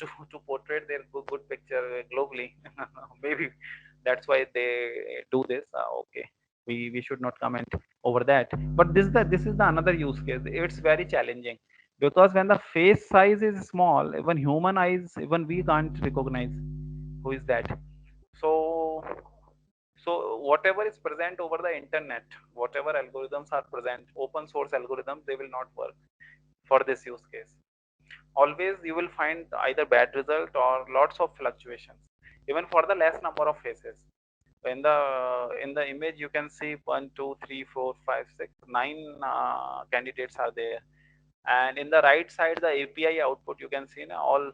Speaker 1: portray their good picture globally. Maybe that's why they do this. Okay, we should not comment over that. But this is the another use case. It's very challenging because when the face size is small, even human eyes, even we can't recognize who is that. So so whatever is present over the internet, whatever algorithms are present, open source algorithms, they will not work for this use case. Always you will find either bad result or lots of fluctuations, even for the less number of faces. In the image you can see 1 2 3 4 5 6 9 candidates are there. And in the right side, the API output, you can see all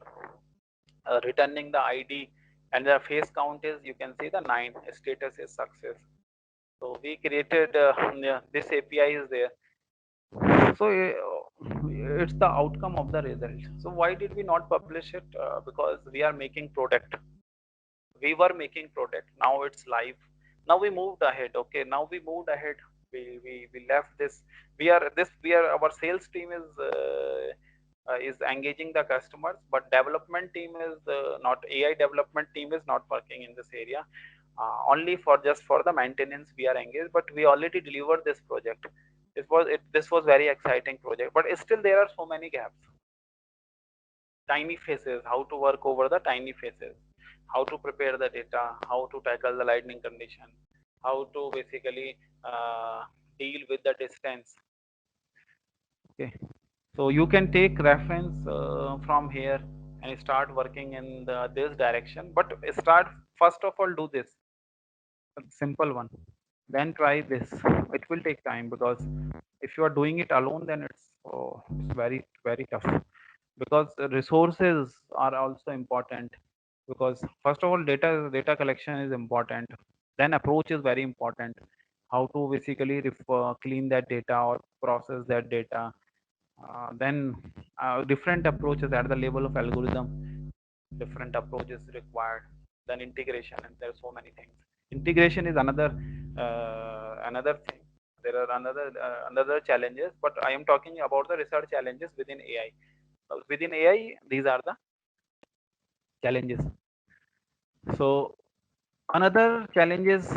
Speaker 1: returning the ID, and the face count is, you can see the 9, status is success. So we created yeah, this API is there. So it's the outcome of the result. So why did we not publish it? Because we are making product. We were making product. Now it's live. Now we moved ahead. Okay, now we moved ahead. We left this. We are our sales team is engaging the customers, but development team is not, AI development team is not working in this area. Only for just for the maintenance we are engaged, but we already delivered this project. This was very exciting project, but still there are so many gaps. Tiny faces, how to work over the tiny faces, how to prepare the data, how to tackle the lightning condition, how to basically deal with the distance. Okay, so you can take reference from here and start working in this direction, but start, first of all, do this simple one, then try this. It will take time because if you are doing it alone, then it's very very tough, because the resources are also important. Because first of all, data collection is important, then approach is very important. How to basically clean that data or process that data. Then different approaches at the level of algorithm, different approaches required. Then integration, and there are so many things. Integration is another thing. There are another challenges, but I am talking about the research challenges within AI. Within AI, these are the challenges. So another challenges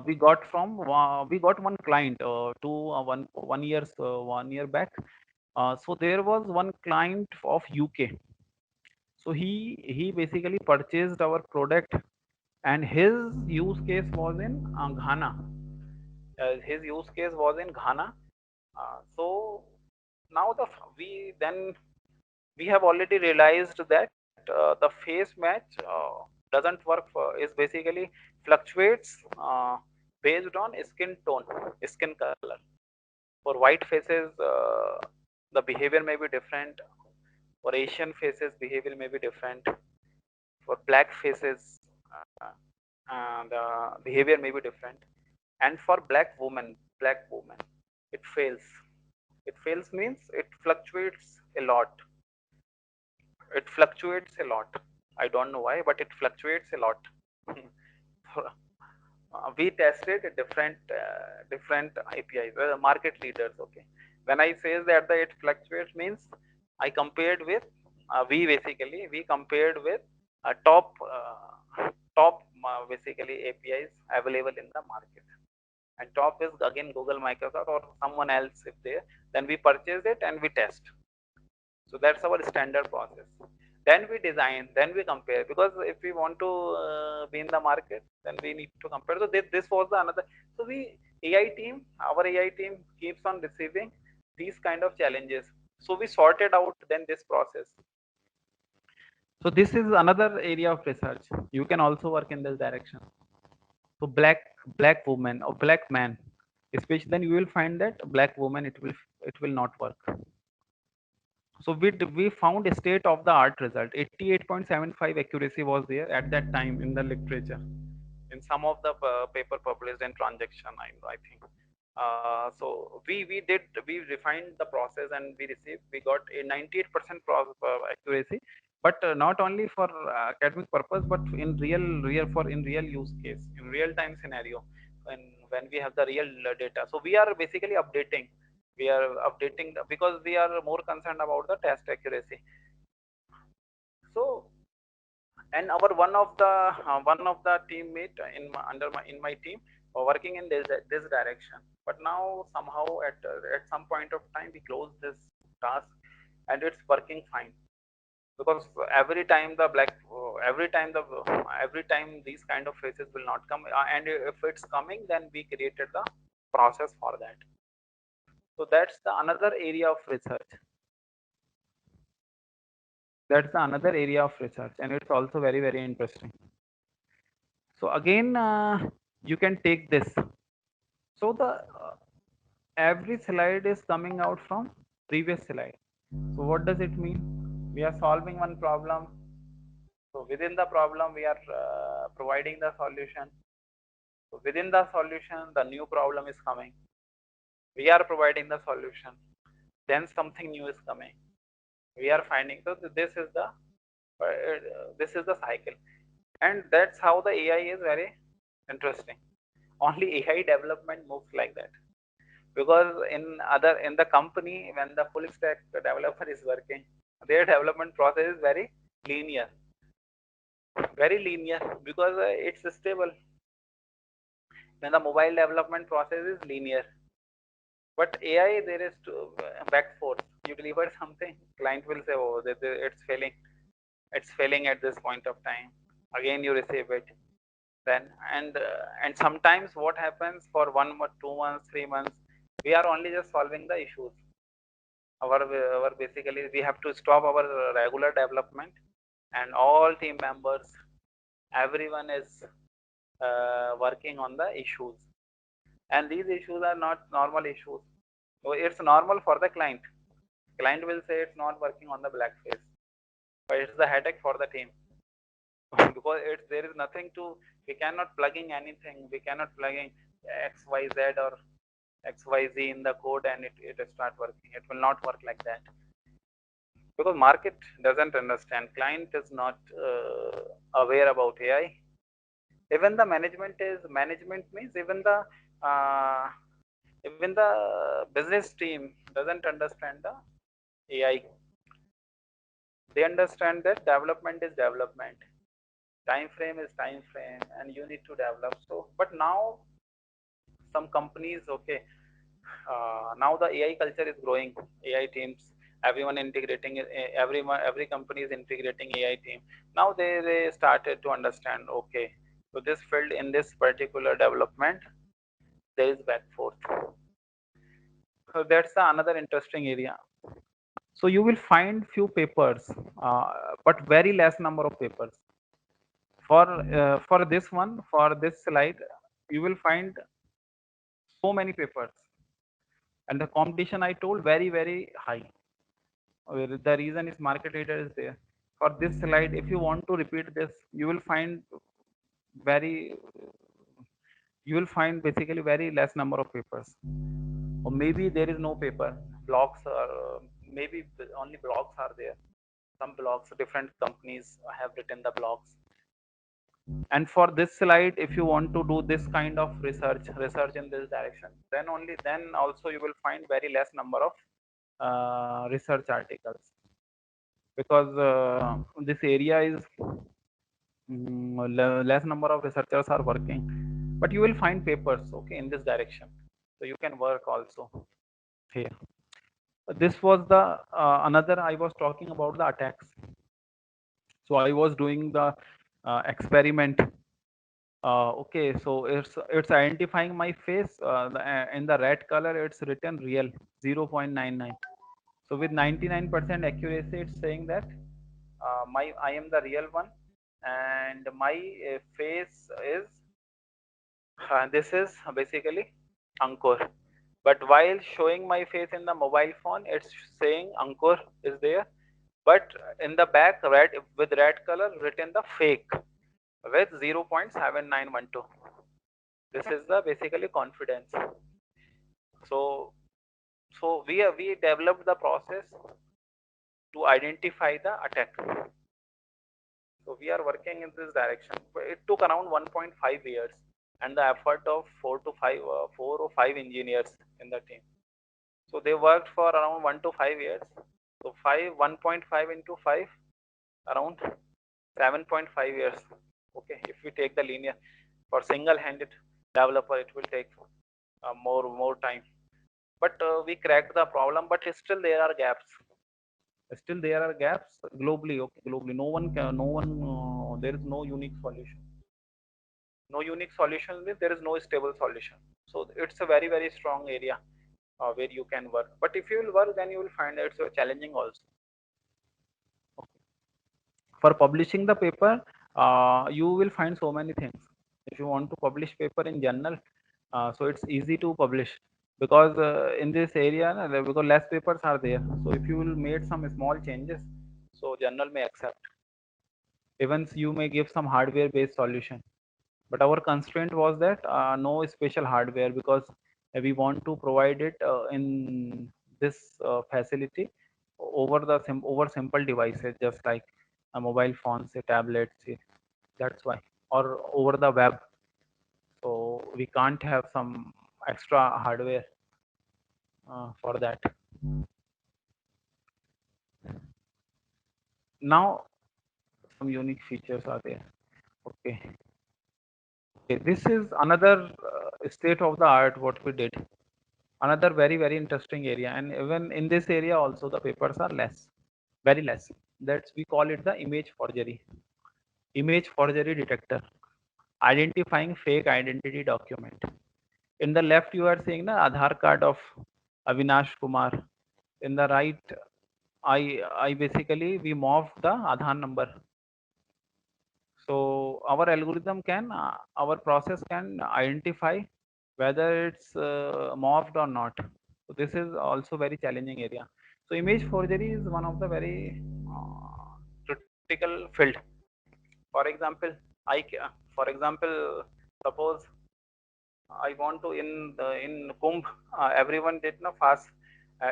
Speaker 1: we got one client to one year back. So there was one client of UK. So he basically purchased our product, and his use case was in Ghana. His use case was in Ghana. So now we have already realized that the face match doesn't work is basically fluctuates based on skin tone, skin color. For white faces, the behavior may be different. For Asian faces, behavior may be different. For black faces, the behavior may be different. And for black woman, it fails. It fails means it fluctuates a lot. It fluctuates a lot. I don't know why, but it fluctuates a lot. We tested different APIs, market leaders. Okay, when I say that it fluctuates means I compared with we compared with top basically APIs available in the market, and top is again Google, Microsoft, or someone else if they. Then we purchase it and we test. So that's our standard process. Then we design, then we compare, because if we want to be in the market, then we need to compare. So this was the another. So Our AI team keeps on receiving these kind of challenges. So we sorted out then this process. So this is another area of research. You can also work in this direction. So black woman or black man, especially then you will find that black woman it will not work. So we found a state of the art result. 88.75 accuracy was there at that time in the literature, in some of the paper published in transaction. I think. So we refined the process and we got a 98% accuracy, but not only for academic purpose, but in real use case, in real time scenario, when we have the real data. So we are basically updating. We are updating because we are more concerned about the test accuracy. So, and our one of the teammate in my team working in this direction, but now somehow at some point of time we close this task and it's working fine, because every time these kind of phases will not come, and if it's coming, then we created the process for that. So that's the another area of research. That's the another area of research, and it's also very interesting. So again, you can take this. So the every slide is coming out from previous slide. So what does it mean? We are solving one problem. So within the problem, we are providing the solution. So within the solution, the new problem is coming. We are providing the solution. Then something new is coming. We are finding. So this is the cycle, and that's how the AI is very interesting. Only AI development moves like that, because in the company, when the full stack developer is working, their development process is very linear, because it's stable. When the mobile development process is linear, but AI there is back forth. You deliver something, client will say, oh, it's failing at this point of time. Again you receive it. Then and sometimes what happens, for 1 month, 2 months, 3 months, we are only just solving the issues. Our basically we have to stop our regular development, and all team members, everyone is working on the issues, and these issues are not normal issues. So it's normal for the client will say it's not working on the black face, but it's the headache for the team. Because there is nothing to, we cannot plugging anything, we cannot plugging xyz or xyz in the code and it start working. It will not work like that, because market doesn't understand, client is not aware about AI. Even the management means uh, even the business team doesn't understand the AI. They understand that development is development, time frame is time frame, and you need to develop. So but now some companies, okay, now the AI culture is growing, AI teams, everyone integrating it, every company is integrating AI team. Now they started to understand, okay, so this field in this particular development there is back forth. So that's the another interesting area. So you will find few papers, but very less number of papers. For this one, for this slide, you will find so many papers, and the competition I told very high. The reason is market leader is there. For this slide, if you want to repeat this, you will find very you will find basically very less number of papers, or maybe there is no paper. Blogs are maybe only blogs are there. Some blogs, different companies have written the blogs. And for this slide, if you want to do this kind of research in this direction, then also you will find very less number of research articles, because this area is less number of researchers are working, but you will find papers, okay, in this direction. So you can work also here. This was the another, I was talking about the attacks. So I was doing the experiment Okay, so it's identifying my face. In the red color, it's written real 0.99. So with 99% accuracy, it's saying that I am the real one, and my face is this is basically Ankur. But while showing my face in the mobile phone, it's saying Ankur is there. But in the back, red with red color written the fake with 0.7912. This is the basically confidence. So we developed the process to identify the attack. So we are working in this direction. It took around 1.5 years and the effort of 4 or 5 engineers in the team. So they worked for around 1 to 5 years. So 1.5 into 5, around 7.5 years. Okay, if we take the linear for single-handed developer, it will take more time. But we cracked the problem. But still there are gaps. Still there are gaps globally. Okay, globally, no one. There is no unique solution. No unique solution means there is no stable solution. So it's a very strong area where you can work. But if you will work, then you will find that it's challenging also. For publishing the paper, you will find so many things. If you want to publish paper in journal, so it's easy to publish because in this area, because less papers are there. So if you will make some small changes, so journal may accept. Even you may give some hardware based solution. But our constraint was that no special hardware because we want to provide it in this facility over simple devices, just like a mobile phones, a tablets. That's why, or over the web. So we can't have some extra hardware for that. Now some unique features are there. Okay. Okay, this is another state of the art what we did. Another very interesting area, and even in this area also the papers are less, very less. That's we call it the image forgery detector, identifying fake identity document. In the left you are seeing the Aadhaar card of Avinash Kumar. In the right, I basically we morphed the Aadhaar number. So our algorithm can, our process can identify whether it's morphed or not. So this is also very challenging area. So image forgery is one of the very critical field. For example, for example, suppose I want to in Kumbh, everyone did not fast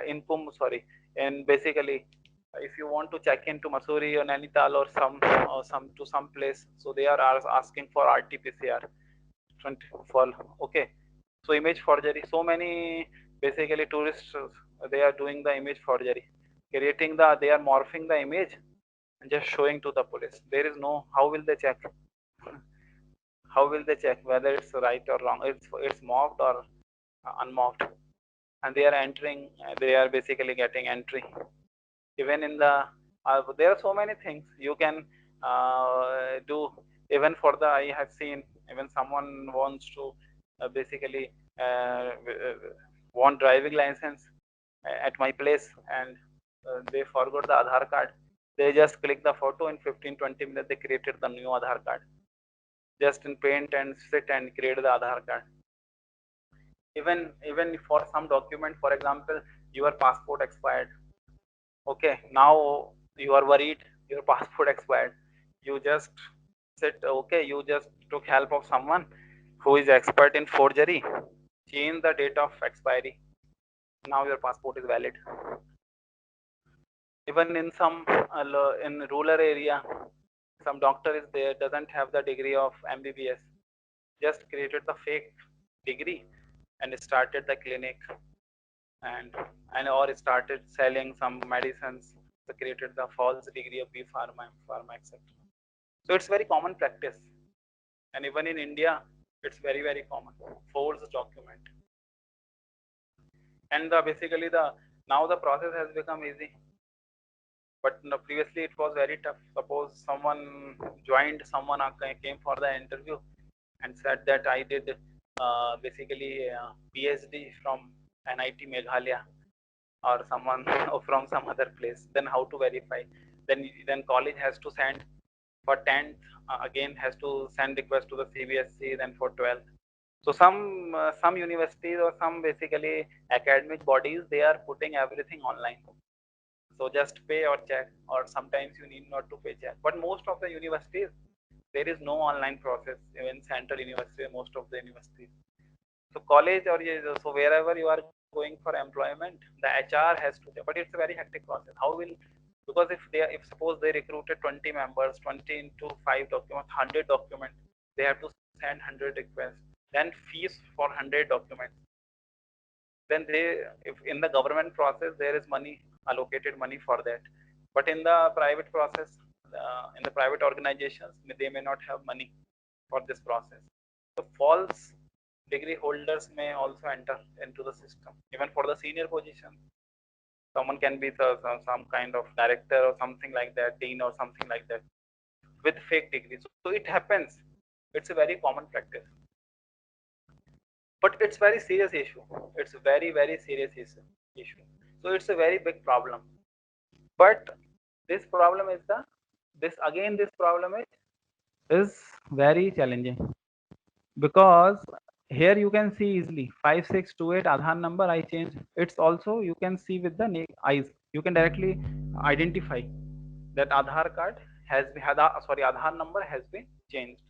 Speaker 1: in Kumbh. Sorry, and basically, if you want to check into Mussoorie or Nainital or some to some place, so they are asking for RT-PCR. For okay, so image forgery. So many basically tourists they are doing the image forgery, creating they are morphing the image and just showing to the police. There is no how will they check? How will they check whether it's right or wrong? It's mocked or unmocked, and they are entering. They are basically getting entry. Even in the there are so many things you can do. Even for the I have seen even someone wants to basically want driving license at my place, and they forgot the Aadhaar card. They just click the photo in 15-20 minutes. They created the new Aadhaar card just in paint and sit and create the Aadhaar card. Even for some document, for example, your passport expired. Okay, now you are worried your passport expired. You just sit. Okay, you just took help of someone who is expert in forgery, change the date of expiry. Now your passport is valid. Even in some in rural area, some doctor is there doesn't have the degree of MBBS, just created the fake degree and started the clinic, and or started selling some medicines, so created the false degree of B Pharma, etc. So it's very common practice, and even in India it's very common forged document. And basically the now the process has become easy, but previously it was very tough. Suppose someone joined, someone came for the interview, and said that I did basically PhD from NIT Meghalaya or someone from some other place, then how to verify? Then college has to send for 10th, again has to send request to the CBSE, then for 12th. So some universities or some basically academic bodies, they are putting everything online. So just pay or check, or sometimes you need not to pay check. But most of the universities, there is no online process. Even Central University, most of the universities. So college or so wherever you are going for employment, the HR has to, but it's a very hectic process. How will, because if suppose they recruited 20 members, 20 into 5 documents, 100 documents, they have to send 100 requests, then fees for 100 documents. Then if in the government process there is money, allocated money for that, but in the private process, in the private organizations, they may not have money for this process. So false degree holders may also enter into the system, even for the senior position. Someone can be some kind of director or something like that, dean or something like that, with fake degree. So it happens. It's a very common practice, but it's very serious issue. It's a very serious issue. So it's a very big problem. But this problem is this problem is very challenging, because here you can see easily 5628 Aadhaar number I changed. It's also you can see with the eyes. You can directly identify that Aadhaar card has been Aadhaar number has been changed.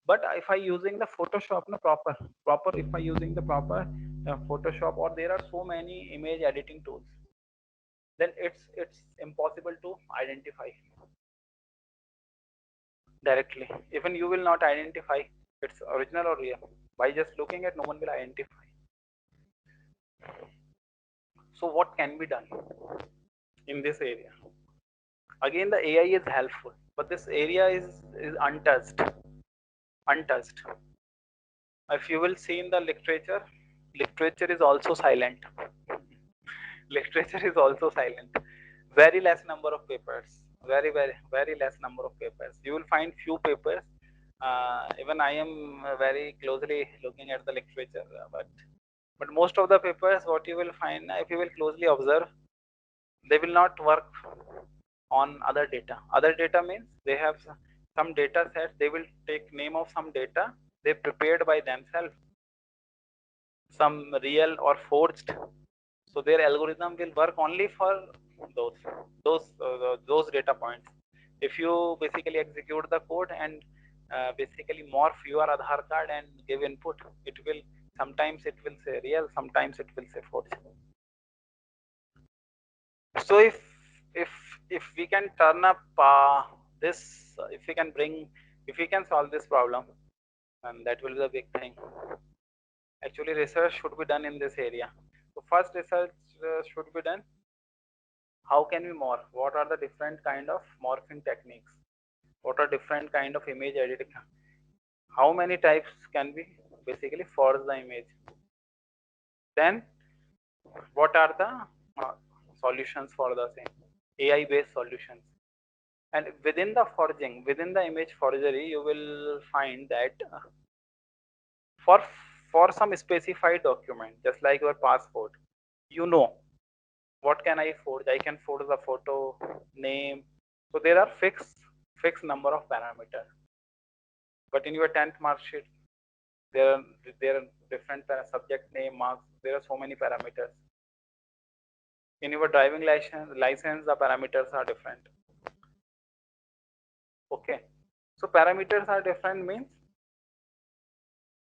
Speaker 1: But if I using the Photoshop, no proper if I using the proper Photoshop, or there are so many image editing tools, then it's impossible to identify directly. Even you will not identify it's original or real by just looking at. No one will identify. So what can be done in this area? Again, the AI is helpful, but this area is untouched. If you will see in the literature is also silent. Literature is also silent. Very less number of papers. Very less number of papers. You will find few papers. Even I am very closely looking at the literature, but most of the papers, what you will find, if you will closely observe, they will not work on other data. Other data means they have some data set. They will take name of some data they prepared by themselves, some real or forged. So their algorithm will work only for those those data points. If you basically execute the code and basically morph your Aadhaar card and give input, it will sometimes it will say real, sometimes it will say forged. So if if we can turn up this, if we can solve this problem, and that will be the big thing. Actually, research should be done in this area. So first research should be done. How can we morph? What are the different kind of morphing techniques? What are different kind of image editing? How many types can we basically forge the image? Then what are the solutions for the same? AI based solutions. And within the forging, within the image forgery, you will find that for for some specified document, just like your passport, you know what can I forge? I can forge the photo, name. So there are fixed number of parameters. But in your 10th mark sheet, there are there are different subject name, marks. There are so many parameters. In your driving license, the parameters are different. Okay. So parameters are different means,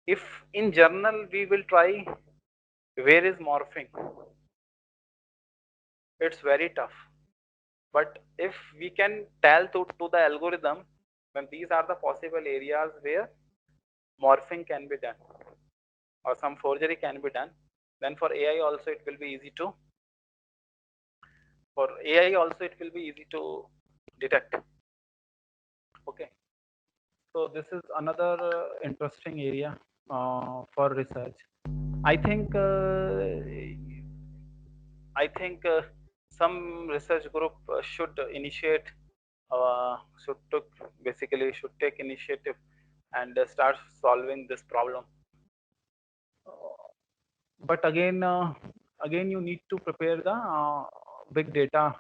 Speaker 1: if in journal we will try where is morphing, it's very tough. But if we can tell to the algorithm, then these are the possible areas where morphing can be done or some forgery can be done, then for AI also it will be easy to detect. Okay. So this is another interesting area for research. I think some research group should initiate should take initiative and start solving this problem. But again you need to prepare the big data,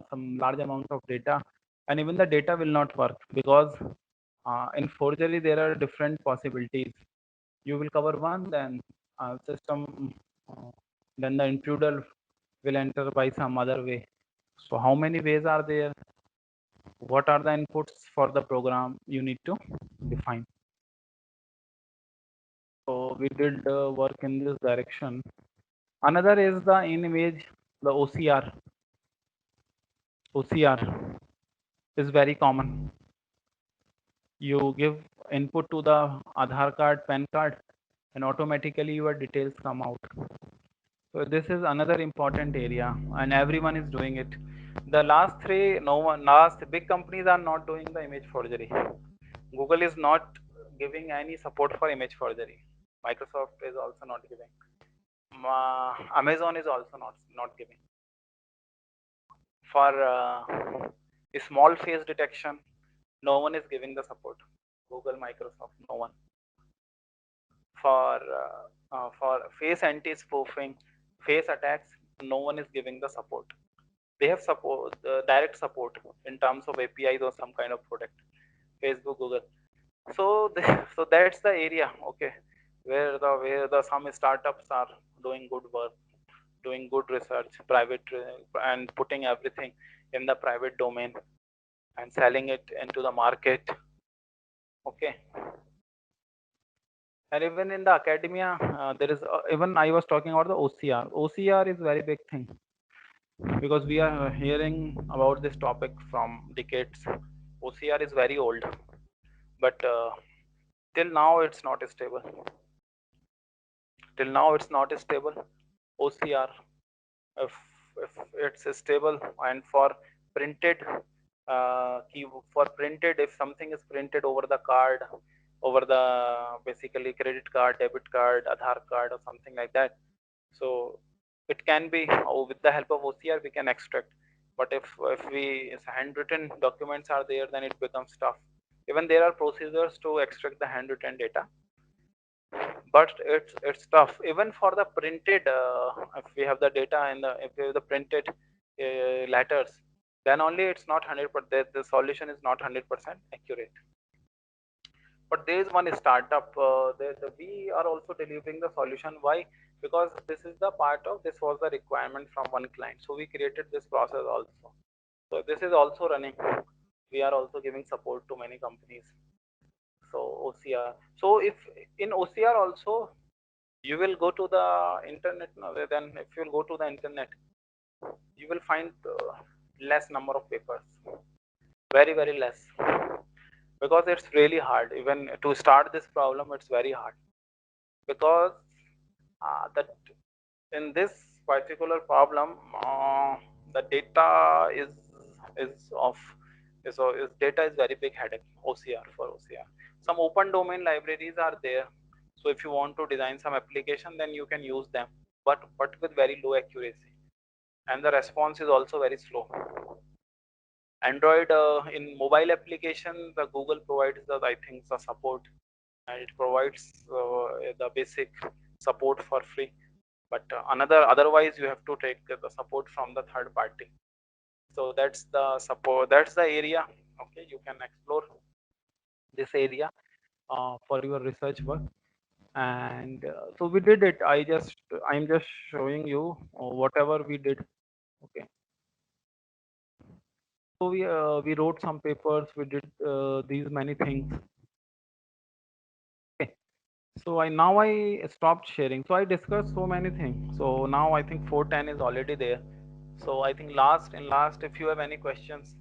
Speaker 1: some large amount of data, and even the data will not work because in forgery there are different possibilities. You will cover one, then system, uh, then the intruder will enter by some other way. So how many ways are there? What are the inputs for the program? You need to define. So we did work in this direction. Another is the in image, the OCR. OCR is very common. You give input to the Aadhaar card, PAN card, and automatically your details come out. So this is another important area, and everyone is doing it. The last three, no one, last big companies are not doing the image forgery. Google is not giving any support for image forgery. Microsoft is also not giving. Amazon is also not giving. For small face detection, no one is giving the support. Google, Microsoft, no one. For face anti-spoofing, face attacks, no one is giving the support. They have support, direct support in terms of APIs or some kind of product. Facebook, Google. So so that's the area, okay, where the some startups are doing good work, doing good research, private, and putting everything in the private domain and selling it into the market, okay. And even in the academia, there is even I was talking about the OCR. OCR is very big thing because we are hearing about this topic from decades. OCR is very old, but till now it's not stable. Till now it's not stable. OCR, if it's stable, and for printed key, for printed, if something is printed over the card, over the basically credit card, debit card, Aadhaar card, or something like that, so it can be, with the help of OCR we can extract. But if we, if handwritten documents are there, then it becomes tough. Even there are procedures to extract the handwritten data, but it's tough. Even for the printed, if we have the data and if we have the printed letters, then only it's not 100%, the solution is not 100% accurate. But there is one startup, we are also delivering the solution. Why? Because this is the part of, this was the requirement from one client, so we created this process also. So this is also running. We are also giving support to many companies. So OCR, so if in OCR also you will go to the internet now, then if you will go to the internet, you will find less number of papers, very less, because it's really hard. Even to start this problem, it's very hard, because that in this particular problem, the data is of is data is very big headache. OCR, for OCR, some open domain libraries are there, so if you want to design some application, then you can use them, but with very low accuracy, and the response is also very slow. Android, in mobile application, the Google provides the, I think, the support, and it provides the basic support for free. But otherwise you have to take the support from the third party. So that's the support, that's the area. Okay, you can explore this area for your research work. And so we did it. I'm just showing you whatever we did. Okay, so we wrote some papers, we did these many things. Okay, so I stopped sharing, so I discussed so many things. So now I think 410 is already there. So I think last if you have any questions,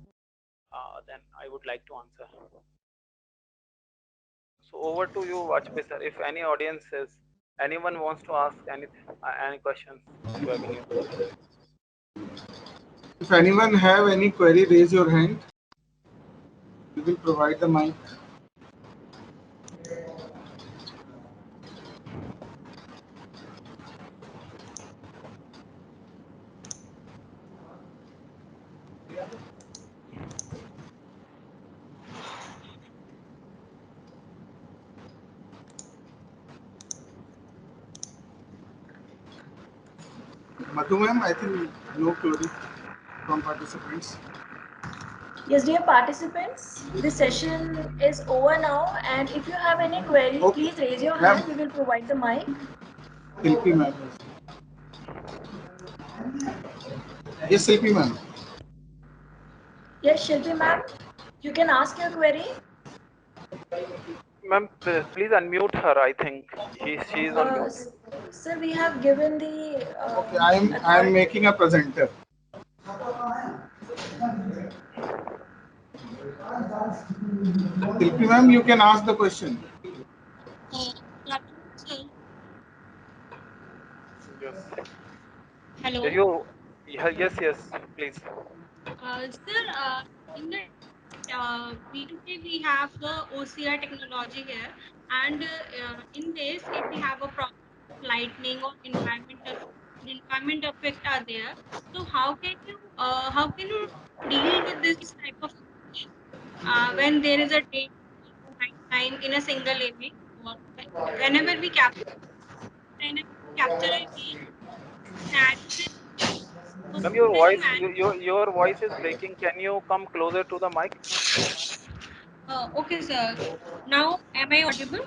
Speaker 1: then I would like to answer. So over to you, Vajpayee sir. If any audience is, anyone wants to ask any questions you have in your mind.
Speaker 2: If anyone have any query, raise your hand. We will provide the mic. Madhu ma'am, I think no query from participants.
Speaker 4: Yes, dear participants, the session is over now, and if you have any query,
Speaker 2: Okay.
Speaker 4: please raise your
Speaker 2: Ma'am,
Speaker 4: hand. We will provide the mic.
Speaker 2: Silpi ma'am. Yes, Silpi ma'am.
Speaker 4: Yes, Shilpi ma'am, you can ask your query.
Speaker 1: Ma'am, please unmute her. I think she is on
Speaker 4: Uh,
Speaker 1: mute.
Speaker 4: s- Sir, we have given the
Speaker 2: Okay, I am
Speaker 4: authority.
Speaker 2: making a presenter. Silpi ma'am, you can ask the question.
Speaker 5: Good afternoon, sir.
Speaker 1: Yes.
Speaker 5: Hello.
Speaker 1: You, yeah, yes, please.
Speaker 5: Sir, in the B today we have the OCR technology here, and in this, if we have a problem of lightning or environment effect are there, so how can you deal with this type of situation when there is a day or night time in a single image, or whenever we capture an image, scenario is so
Speaker 1: Ma'am, your
Speaker 5: very
Speaker 1: voice,
Speaker 5: man.
Speaker 1: your voice is breaking. Can you come closer to the mic?
Speaker 5: Okay, sir. Now, am I audible?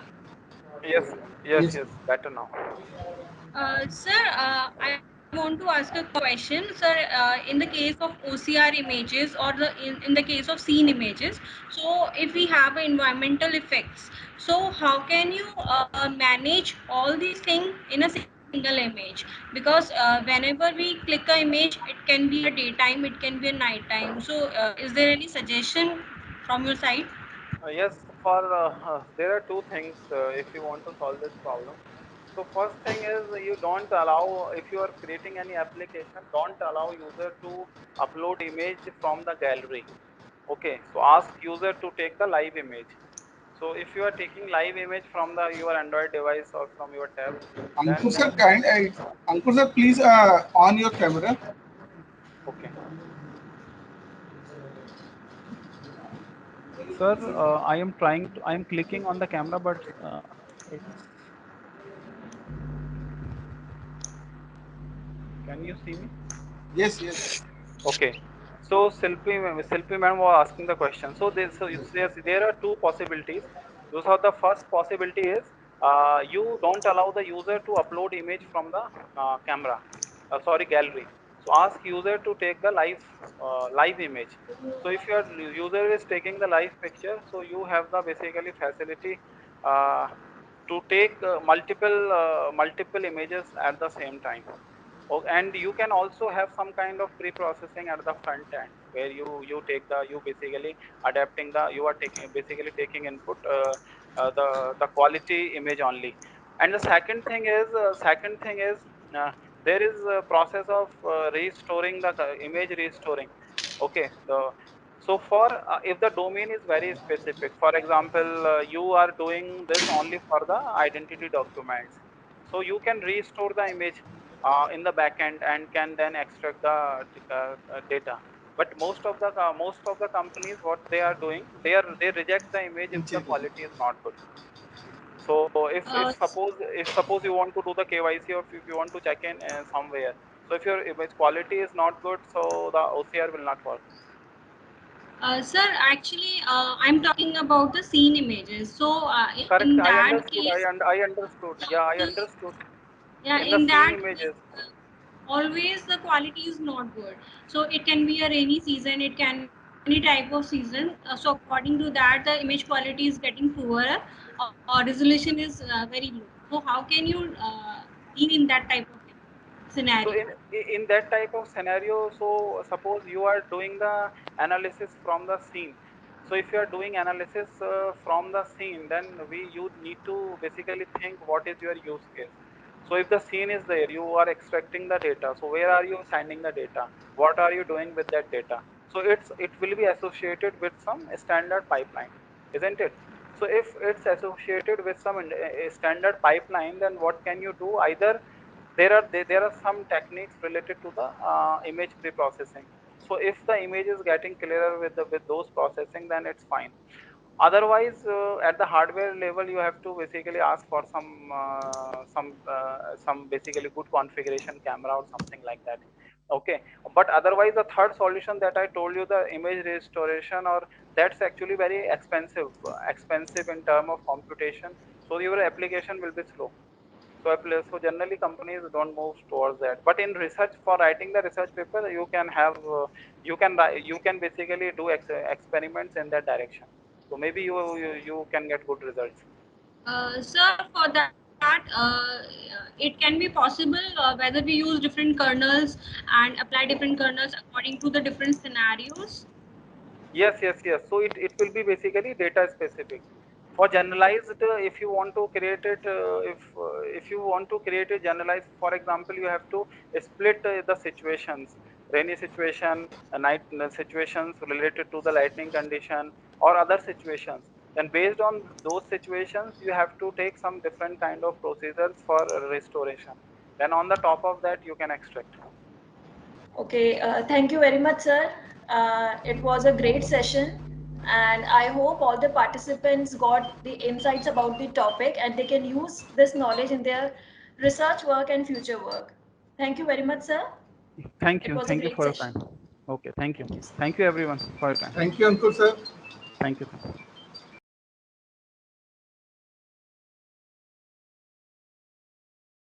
Speaker 1: Yes, yes,
Speaker 2: Yes.
Speaker 1: yes. Better now.
Speaker 5: Sir, I want to ask a question. Sir, in the case of OCR images or in the case of scene images, so if we have environmental effects, so how can you manage all these things in a single image? Because whenever we click a image, it can be a daytime, it can be a nighttime. So, is there any suggestion from your side?
Speaker 1: Yes, there are two things if you want to solve this problem. So first thing is you don't allow, if you are creating any application, don't allow user to upload image from the gallery. Okay, so ask user to take the live image. So if you are taking live image from the your Android device or from your tab,
Speaker 2: Ankur
Speaker 1: then
Speaker 2: sir, Ankur sir, please on your camera.
Speaker 1: okay. Sir, I am clicking on the camera, but it's, can you see me?
Speaker 2: Yes, yes.
Speaker 1: Okay. So Silpi ma'am was asking the question. There are two possibilities. Those are the first possibility is you don't allow the user to upload image from the camera, sorry gallery. So ask user to take the live image. So if your user is taking the live picture, so you have the basically facility uh, to take multiple images at the same time. Oh, and you can also have some kind of pre-processing at the front end where you take the you basically adapting the you are taking basically taking input the quality image only. And the second thing is there is a process of restoring the image restoring. Okay, so for if the domain is very specific, for example, you are doing this only for the identity documents, so you can restore the image in the backend and can then extract the data. But most of the companies, what they are doing, they reject the image if the quality is not good. So
Speaker 5: Uh,
Speaker 1: if suppose you want to do the KYC, or if you want to check in somewhere, so if your image quality is not good, so the OCR will not work.
Speaker 5: Sir, actually, I'm talking about the scene images. So,
Speaker 1: Correct.
Speaker 5: in that case,
Speaker 1: I understood. Yeah, I
Speaker 5: the,
Speaker 1: understood.
Speaker 5: yeah,
Speaker 1: In the
Speaker 5: in
Speaker 1: scene
Speaker 5: that case,
Speaker 1: images.
Speaker 5: always the quality is not good. So, it can be a rainy season, it can be any type of season. So, according to that, the image quality is getting poorer, or resolution is very low. So, how can you deal in that type of
Speaker 1: So
Speaker 5: scenario?
Speaker 1: in that type of scenario, so suppose you are doing the analysis from the scene. So if you are doing analysis from the scene, then you need to basically think what is your use case. So if the scene is there, you are extracting the data. So where are you sending the data? What are you doing with that data? So it will be associated with some standard pipeline, isn't it? So if it's associated with some standard pipeline, then what can you do? Either there are some techniques related to the image pre-processing. So if the image is getting clearer with those processing, then it's fine. Otherwise, at the hardware level, you have to basically ask for some basically good configuration camera or something like that. Okay, but otherwise, the third solution that I told you, the image restoration, or that's actually very expensive in term of computation. So your application will be slow. So generally companies don't move towards that. But in research, for writing the research paper, you can have you can basically do experiments in that direction. So maybe you can get good results.
Speaker 5: Sir, for that, it can be possible whether we use different kernels and apply different kernels according to the different scenarios.
Speaker 1: Yes. So it will be basically data specific. For generalized, if you want to create it, if you want to create a generalized, for example, you have to split the situations, rainy situation, night situations related to the lightning condition or other situations. Then based on those situations, you have to take some different kind of procedures for restoration. Then on the top of that, you can extract.
Speaker 4: Okay, thank you very much, sir. It was a great session, and I hope all the participants got the insights about the topic and they can use this knowledge in their research work and future work. Thank you very much, sir. It was a
Speaker 1: Thank you
Speaker 4: great
Speaker 1: for your
Speaker 4: session.
Speaker 1: time. Okay, thank you.
Speaker 4: Thank you, sir.
Speaker 1: Thank you everyone for your time.
Speaker 2: Thank you, Ankur sir.
Speaker 1: Thank you, sir.